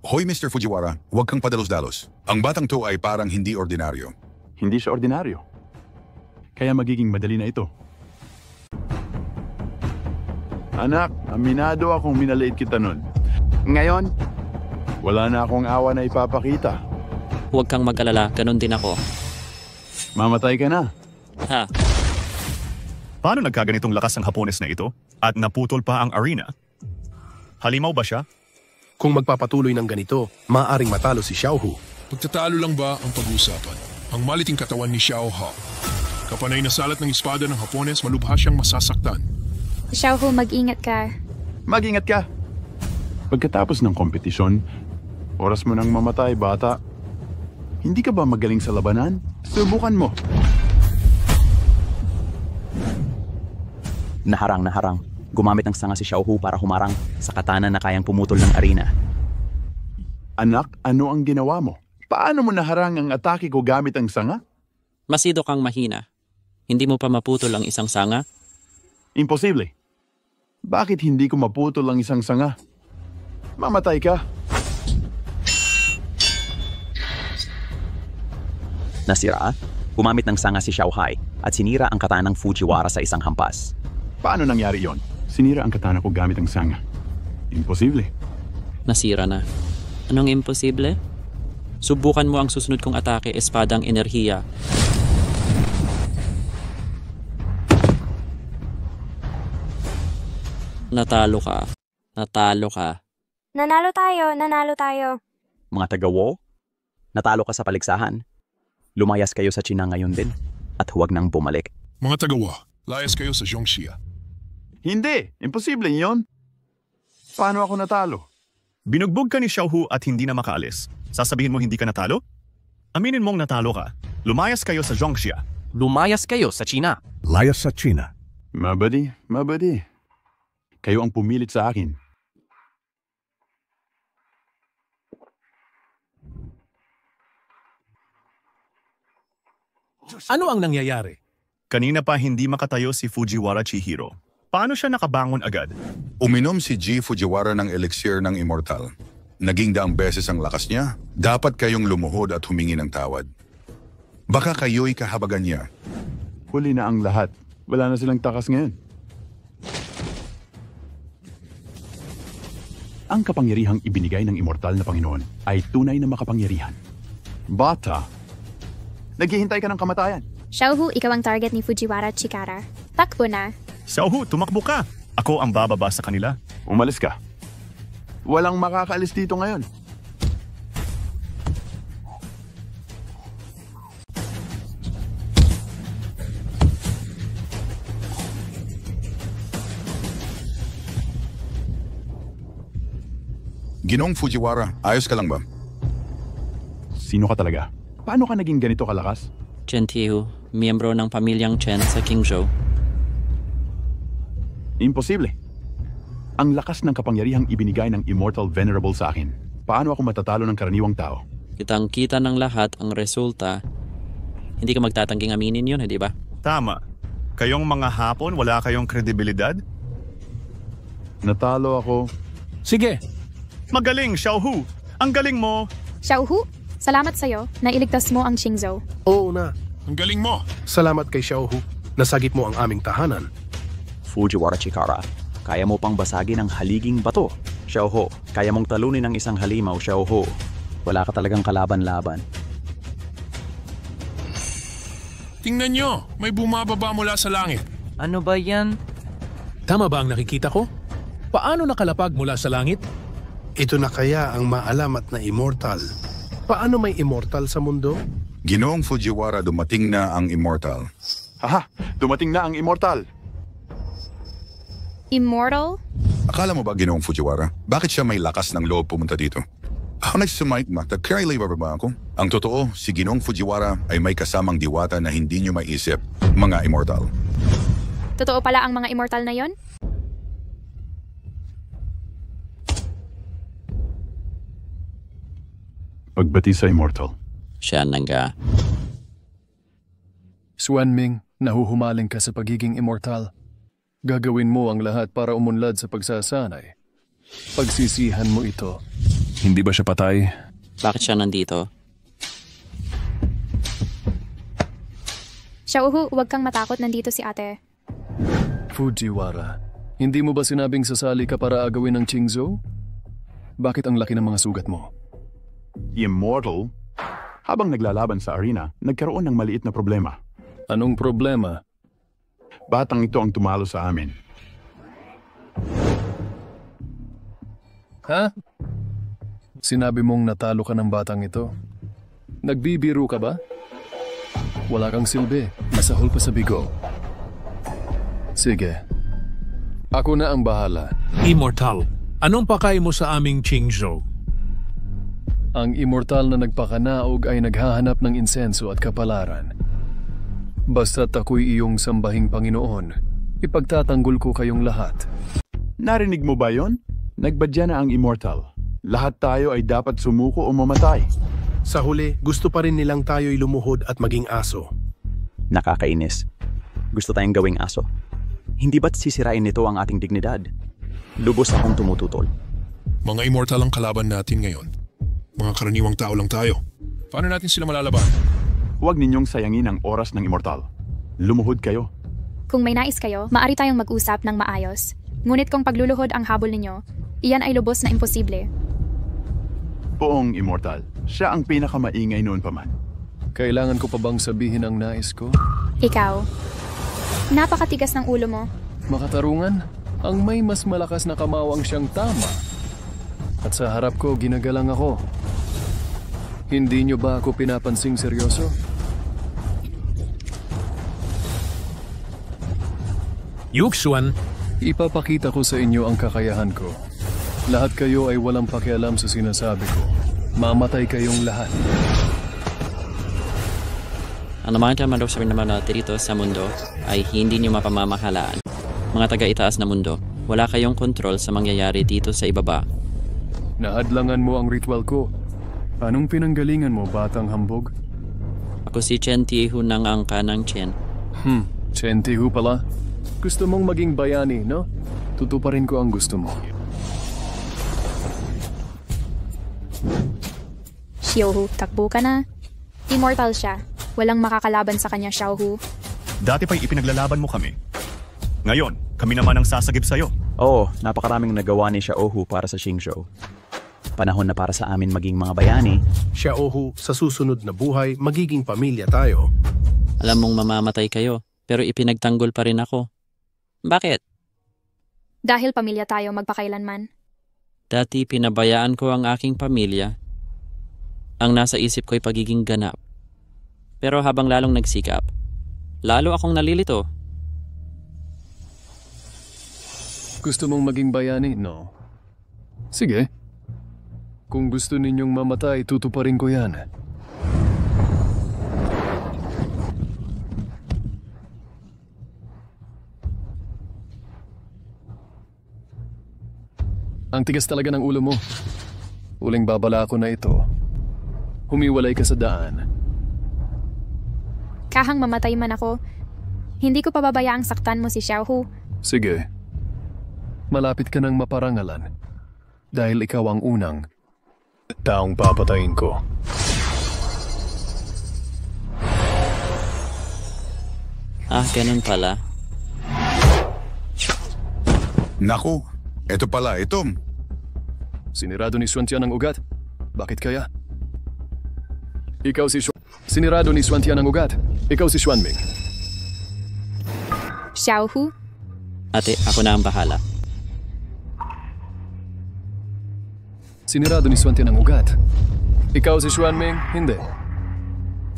Hoy, Mr. Fujiwara, huwag kang padalos-dalos. Ang batang to ay parang hindi ordinaryo. Hindi siya ordinaryo. Kaya magiging madali na ito. Anak, aminado akong minaliit kita nun. Ngayon, wala na akong awa na ipapakita. Huwag kang mag-alala, ganun din ako. Mamatay ka na. Ha? Paano nagkaganitong lakas ang Hapones na ito? At naputol pa ang arena? Halimaw ba siya? Kung magpapatuloy ng ganito, maaaring matalo si Xiao Hu. Pagtatalo lang ba ang pag-uusapan? Ang maliting katawan ni Xiao Ha. Kapanay na salat ng espada ng Hapones, malubha siyang masasaktan. Xiao Hu, mag-ingat ka. Mag-ingat ka. Pagkatapos ng kompetisyon, oras mo nang mamatay, bata. Hindi ka ba magaling sa labanan? Subukan mo. Naharang. Gumamit ng sanga si Xiao Hu para humarang sa katana na kayang pumutol ng arena. Anak, ano ang ginawa mo? Paano mo naharang ang atake ko gamit ang sanga? Masido kang mahina. Hindi mo pa maputol ang isang sanga? Imposible. Bakit hindi ko maputol ang isang sanga? Mamatay ka. Nasira? Gumamit ng sanga si Xiao Hai at sinira ang katanang Fujiwara sa isang hampas. Paano nangyari yon? Sinira ang katana ko gamit ang sanga. Imposible. Nasira na. Anong imposible? Subukan mo ang susunod kong atake, espadang enerhiya. Natalo ka. Natalo ka. Nanalo tayo. Mga taga-Wo, natalo ka sa paligsahan. Lumayas kayo sa China ngayon din at huwag nang bumalik. Mga taga-Wo, layas kayo sa Zhongxia. Hindi! Imposible yon. Paano ako natalo? Binugbog ka ni Xiao Hu at hindi na makaalis. Sasabihin mo hindi ka natalo? Aminin mong natalo ka. Lumayas kayo sa Zhongxia. Lumayas kayo sa China. Layas sa China. Mabadi. Kayo ang pumilit sa akin. Ano ang nangyayari? Kanina pa hindi makatayo si Fujiwara Chihiro. Paano siya nakabangon agad? Uminom si G. Fujiwara ng elixir ng immortal. Naging daang beses ang lakas niya. Dapat kayong lumuhod at humingi ng tawad. Baka kayo'y kahabagan niya. Huli na ang lahat. Wala na silang takas ngayon. Ang kapangyarihang ibinigay ng immortal na Panginoon ay tunay na makapangyarihan. Bata, naghihintay ka ng kamatayan. Xiao Hu, ikaw ang target ni Fujiwara Chikara. Takbo na. Xiao Hu, tumakbo ka. Ako ang bababa sa kanila. Umalis ka. Walang makakaalis dito ngayon. Ginoong Fujiwara, ayos ka lang ba? Sino ka talaga? Paano ka naging ganito kalakas? Chen Tihu, miyembro ng pamilyang Chen sa Qingzhou. Imposible. Ang lakas ng kapangyarihang ibinigay ng Immortal Venerable sa akin. Paano ako matatalo ng karaniwang tao? Kitang-kita ng lahat ang resulta. Hindi ka magtatangging aminin yun, hindi ba? Tama. Kayong mga Hapon, wala kayong kredibilidad? Natalo ako. Sige. Magaling, Xiao Hu. Ang galing mo. Xiao Hu, salamat sa'yo na iligtas mo ang Qingzhou. Oo na. Ang galing mo. Salamat kay Xiao Hu. Nasagip mo ang aming tahanan. Fujiwara Chikara, kaya mo pang basagin ang haliging bato. Xiaoho, kaya mong talunin ang isang halimaw, Xiaoho. Wala ka talagang kalaban-laban. Tingnan nyo, may bumababa mula sa langit. Ano ba yan? Tama ba ang nakikita ko? Paano nakalapag mula sa langit? Ito na kaya ang maalamat na immortal. Paano may immortal sa mundo? Ginoong Fujiwara, dumating na ang immortal. Haha, dumating na ang immortal. Immortal? Akala mo ba, Ginoong Fujiwara, bakit siya may lakas ng loob pumunta dito? Ako nagsumight ba? Carry labor ba ako? Ang totoo, si Ginoong Fujiwara ay may kasamang diwata na hindi nyo maisip, mga immortal. Totoo pala ang mga immortal na yon? Pagbati sa immortal. Siya nangga. Xuanming, nahuhumaling ka sa pagiging immortal. Gagawin mo ang lahat para umunlad sa pagsasanay. Pagsisihan mo ito. Hindi ba siya patay? Bakit siya nandito? Xiaohu, huwag kang matakot, nandito si ate. Fujiwara, hindi mo ba sinabing sasali ka para agawin ng Qingzhou? Bakit ang laki ng mga sugat mo? Immortal? Habang naglalaban sa arena, nagkaroon ng maliit na problema. Anong problema? Batang ito ang tumalo sa amin. Ha? Sinabi mong natalo ka ng batang ito? Nagbibiro ka ba? Wala kang silbi. Masahol pa sa bigo. Sige. Ako na ang bahala. Immortal, anong pakay mo sa aming Qingzhou? Ang immortal na nagpakanaog ay naghahanap ng insenso at kapalaran. Basta't ako'y iyong sambahing Panginoon, ipagtatanggol ko kayong lahat. Narinig mo ba yon? Nagbadya na ang immortal. Lahat tayo ay dapat sumuko o mamatay. Sa huli, gusto pa rin nilang tayo'y lumuhod at maging aso. Nakakainis. Gusto tayong gawing aso. Hindi ba't sisirain nito ang ating dignidad? Lubos akong tumututol. Mga immortal ang kalaban natin ngayon. Mga karaniwang tao lang tayo. Paano natin sila malalaban? Huwag ninyong sayangin ang oras ng immortal. Lumuhod kayo. Kung may nais kayo, maaari tayong mag-usap ng maayos. Ngunit kung pagluluhod ang habol ninyo, iyan ay lubos na imposible. Poong immortal, siya ang pinakamaingay noon pa man. Kailangan ko pa bang sabihin ang nais ko? Ikaw, napakatigas ng ulo mo. Makatarungan, ang may mas malakas na kamawang siyang tama. At sa harap ko, ginagalang ako. Hindi niyo ba ako pinapansing seryoso? Yuxuan, ipapakita ko sa inyo ang kakayahan ko. Lahat kayo ay walang pakialam sa sinasabi ko. Mamatay kayong lahat. Ang mga man daw sabihin naman natin dito sa mundo ay hindi niyo mapamamahalaan. Mga taga-itaas na mundo, wala kayong kontrol sa mangyayari dito sa ibaba. Naadlangan mo ang ritual ko. Anong pinanggalingan mo, batang hambog? Ako si Chen Tihu ng angka ng Chen. Chen Tihu pala? Gusto mong maging bayani, no? Tutuparin ko ang gusto mo. Xiaohu, takbo ka na. Immortal siya. Walang makakalaban sa kanya, Xiaohu. Dati pa'y ipinaglalaban mo kami. Ngayon, kami naman ang sasagip sa'yo. Oo, napakaraming nagawa ni Xiaohu para sa Qingzhou. Panahon na para sa amin maging mga bayani. Xiaohu, sa susunod na buhay, magiging pamilya tayo. Alam mong mamamatay kayo, pero ipinagtanggol pa rin ako. Bakit? Dahil pamilya tayo magpakailanman. Dati pinabayaan ko ang aking pamilya. Ang nasa isip ko'y pagiging ganap. Pero habang lalong nagsikap, lalo akong nalilito. Gusto mong maging bayani, no? Sige. Kung gusto ninyong mamatay, tutuparin ko yan. Ang tigas talaga ng ulo mo. Uling babala ko na ito. Humiwalay ka sa daan. Kahang mamatay man ako, hindi ko pababayaang saktan mo si Xiaohu. Sige. Malapit ka ng maparangalan. Dahil ikaw ang unang taong papatayin ko. Ah, ganun pala. Naku, eto pala, ito. Sinirado ni Xuantian ang ugat. Bakit kaya? Ikaw si Sinirado ni Xuantian ang ugat. Ikaw si Xuanming. Xiaohu? Ate, ako na ang bahala. Sinirado ni Xuantian ang ugat. Ikaw si Xuanming? Hindi.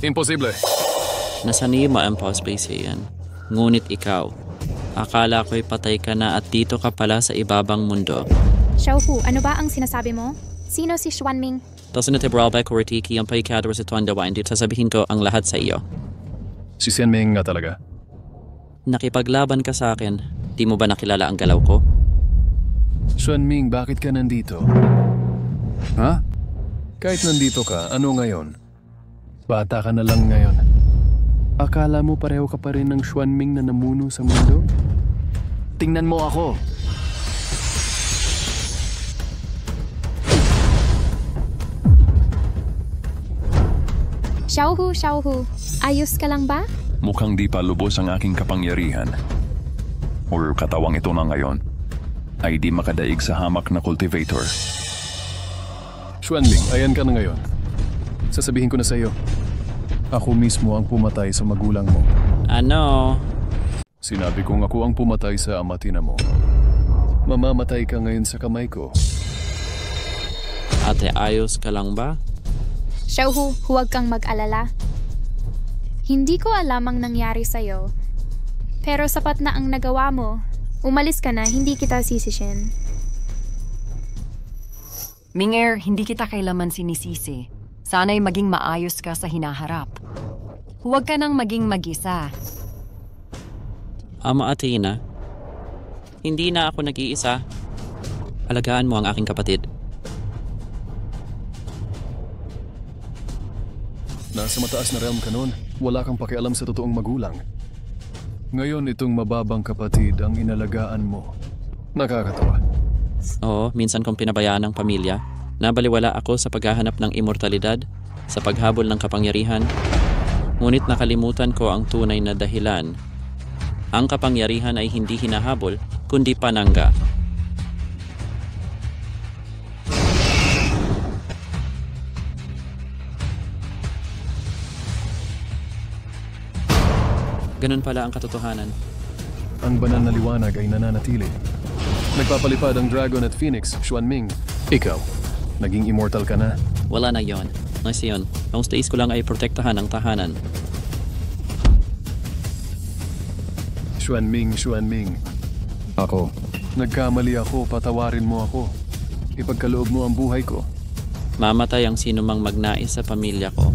Imposible. Nasanima ang impossible yan. Ngunit ikaw, akala ko'y patay ka na at dito ka pala sa ibabang mundo. Xiaohu, ano ba ang sinasabi mo? Sino si Xuanming? Tasinatibral ko Rtiki ang paikadwa sa Tuandawa, hindi sasabihin ko ang lahat sa iyo. Si Xianming nga talaga. Nakipaglaban ka sa akin, di mo ba nakilala ang galaw ko? Xuanming, bakit ka nandito? Ha? Kahit nandito ka, ano ngayon? Bata ka na lang ngayon. Akala mo pareho ka pa rin ng Xuanming na namuno sa mundo? Tingnan mo ako! Xiaohu, ayos ka lang ba? Mukhang di pa lubos ang aking kapangyarihan. Or katawang ito na ngayon ay di makadaig sa hamak na cultivator. Xuanming, ayan ka na ngayon. Sasabihin ko na sa iyo. Ako mismo ang pumatay sa magulang mo. Ano? Sinabi kong ako ang pumatay sa amatina mo. Mamamatay ka ngayon sa kamay ko. Ate, ayos ka lang ba? Xiaohu, huwag kang mag-alala. Hindi ko alam ang nangyari sa'yo. Pero sapat na ang nagawa mo. Umalis ka na, hindi kita sisishin. Ming-Er, hindi kita kailanman sinisisi. Sana'y maging maayos ka sa hinaharap. Huwag ka nang maging mag-isa. Ama Athena, hindi na ako nag-iisa. Alagaan mo ang aking kapatid. Nasa mataas na realm ka nun. Wala kang pakialam sa totoong magulang. Ngayon itong mababang kapatid ang inalagaan mo. Nakakatawa. Oo, minsan kong pinabayaan ang pamilya. Nabaliwala ako sa paghahanap ng immortalidad, sa paghabol ng kapangyarihan. Ngunit nakalimutan ko ang tunay na dahilan. Ang kapangyarihan ay hindi hinahabol, kundi panangga. Ganun pala ang katotohanan. Ang banal na liwanag ay nananatili. Nagpapalipad ang Dragon at Phoenix, Xuanming. Ikaw, naging immortal ka na. Wala na yon. Kasi yun, ang stais ko lang ay protektahan ang tahanan. Xuanming. Ako. Nagkamali ako, patawarin mo ako. Ipagkaloob mo ang buhay ko. Mamatay ang sino mang magnais sa pamilya ko.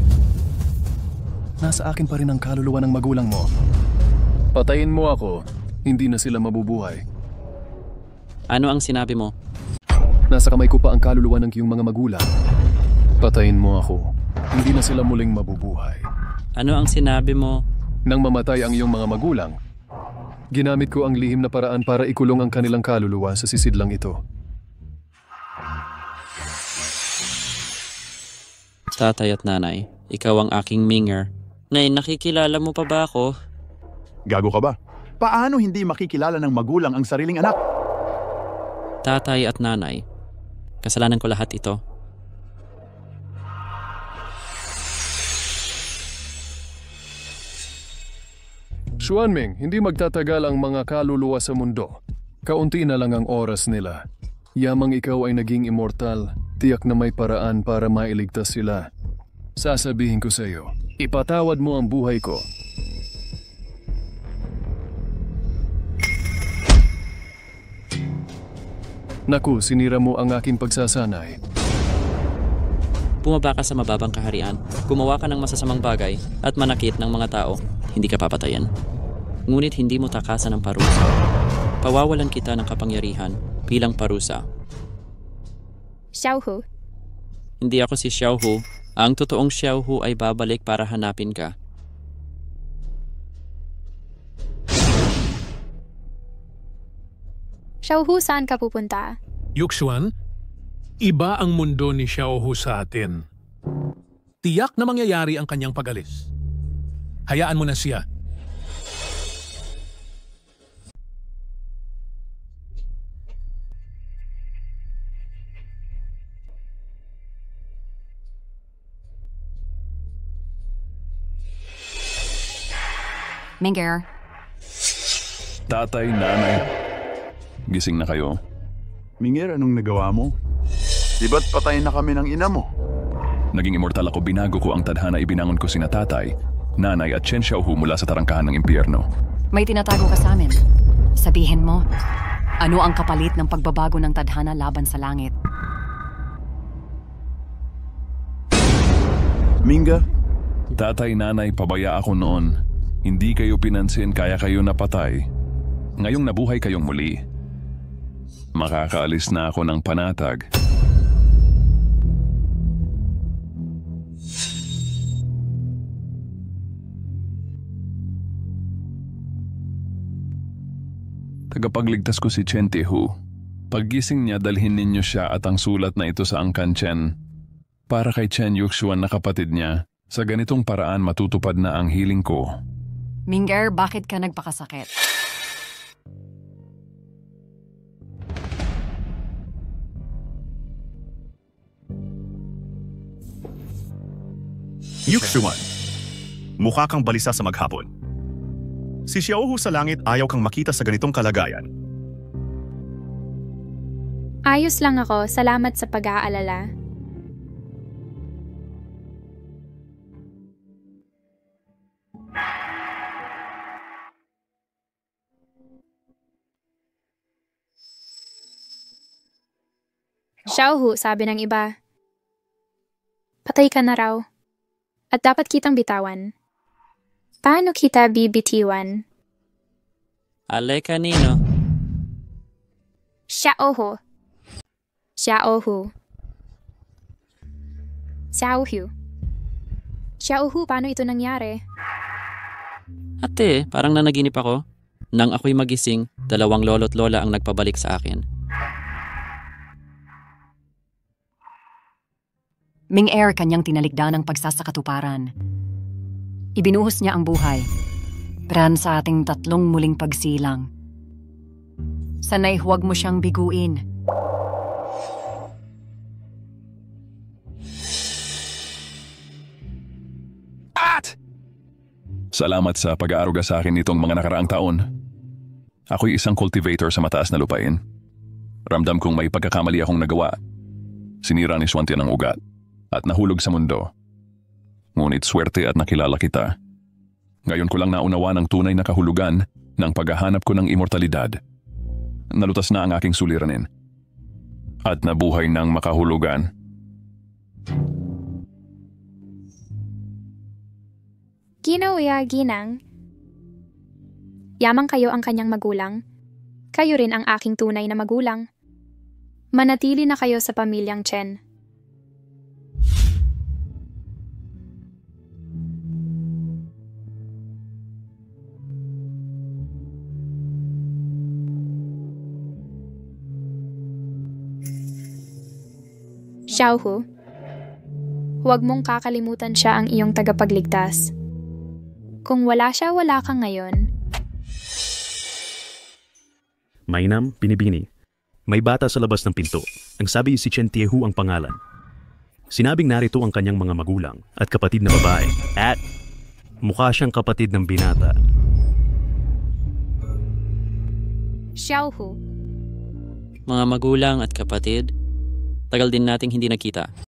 Nasa akin pa rin ang kaluluwa ng magulang mo. Patayin mo ako, hindi na sila mabubuhay. Ano ang sinabi mo? Nasa kamay ko pa ang kaluluwa ng iyong mga magulang. Patayin mo ako, hindi na sila muling mabubuhay. Ano ang sinabi mo? Nang mamatay ang iyong mga magulang, ginamit ko ang lihim na paraan para ikulong ang kanilang kaluluwa sa sisidlang ito. Tatay at nanay, ikaw ang aking Ming-Er. Nay, nakikilala mo pa ba ako? Gago ka ba? Paano hindi makikilala ng magulang ang sariling anak? Tatay at nanay, kasalanan ko lahat ito. Xuanming, hindi magtatagal ang mga kaluluwa sa mundo. Kaunti na lang ang oras nila. Yamang ikaw ay naging immortal, tiyak na may paraan para mailigtas sila. Sasabihin ko sa iyo, ipatawad mo ang buhay ko. Naku, sinira mo ang aking pagsasanay. Bumaba ka sa mababang kaharian, gumawa ka ng masasamang bagay at manakit ng mga tao, hindi ka papatayan. Ngunit hindi mo takasan ng parusa. Pawawalan kita ng kapangyarihan bilang parusa. Xiaohu. Hindi ako si Xiaohu. Ang totoong Xiaohu ay babalik para hanapin ka. Xiaohu, saan ka pupunta? Yuxuan, iba ang mundo ni Xiaohu sa atin. Tiyak na mangyayari ang kanyang pag-alis. Hayaan mo na siya. Mingger, Tatay, nanay, gising na kayo. Mingger, anong nagawa mo? Di ba't patayin na kami ng ina mo? Naging immortal ako, binago ko ang tadhana, ibinangon ko sina tatay, nanay at Chen Xiaohu mula sa tarangkahan ng impyerno. may tinatago ka sa amin. Sabihin mo, ano ang kapalit ng pagbabago ng tadhana laban sa langit? Minga? Tatay, nanay, pabaya ako noon. Hindi kayo pinansin, kaya kayo napatay. Ngayong nabuhay kayong muli. Makakaalis na ako ng panatag. Tagapagligtas ko si Chen Tihu. Paggising niya, dalhin ninyo siya at ang sulat na ito sa Angkan Chen. Para kay Chen Yuxuan na kapatid niya, sa ganitong paraan matutupad na ang hiling ko. Mingger, bakit ka nagpakasakit? Yuxuan, mukha kang balisa sa maghapon. Si Xiaohu sa langit ayaw kang makita sa ganitong kalagayan. Ayos lang ako, salamat sa pag-aalala. Xiaohu, sabi ng iba. Patay ka na raw. At dapat kitang bitawan. Paano kita bibitiwan? Ale kanino? Xiaohu. Xiaohu. Xiaohu. Xiaohu, paano ito nangyari? Ate, parang nanaginip ako. Nang ako'y magising, 2 lolo't lola ang nagpabalik sa akin. Ming-Er kanyang tinalikdan ng pagsasakatuparan. Ibinuhos niya ang buhay, pran sa ating 3 muling pagsilang. Sana'y huwag mo siyang biguin. Salamat sa pag-aaruga sa akin nitong mga nakaraang taon. Ako'y isang cultivator sa mataas na lupain. Ramdam kong may pagkakamali akong nagawa. Sinira ni Swantian ang ugat at nahulog sa mundo. Ngunit swerte at nakilala kita. Ngayon ko lang naunawa ng tunay na kahulugan ng paghahanap ko ng immortalidad. Nalutas na ang aking suliranin. At nabuhay ng makahulugan. Ginawya, ginang. Yamang kayo ang kanyang magulang. Kayo rin ang aking tunay na magulang. Manatili na kayo sa pamilyang Chen. Xiaohu, huwag mong kakalimutan siya ang iyong tagapagligtas. Kung wala siya, wala ka ngayon. Mainam, Binibini. May bata sa labas ng pinto. Ang sabi si Chen Tihu ang pangalan. Sinabing narito ang kanyang mga magulang at kapatid na babae. At mukha siyang kapatid ng binata. Xiaohu. Mga magulang at kapatid, tagal din nating hindi nakita.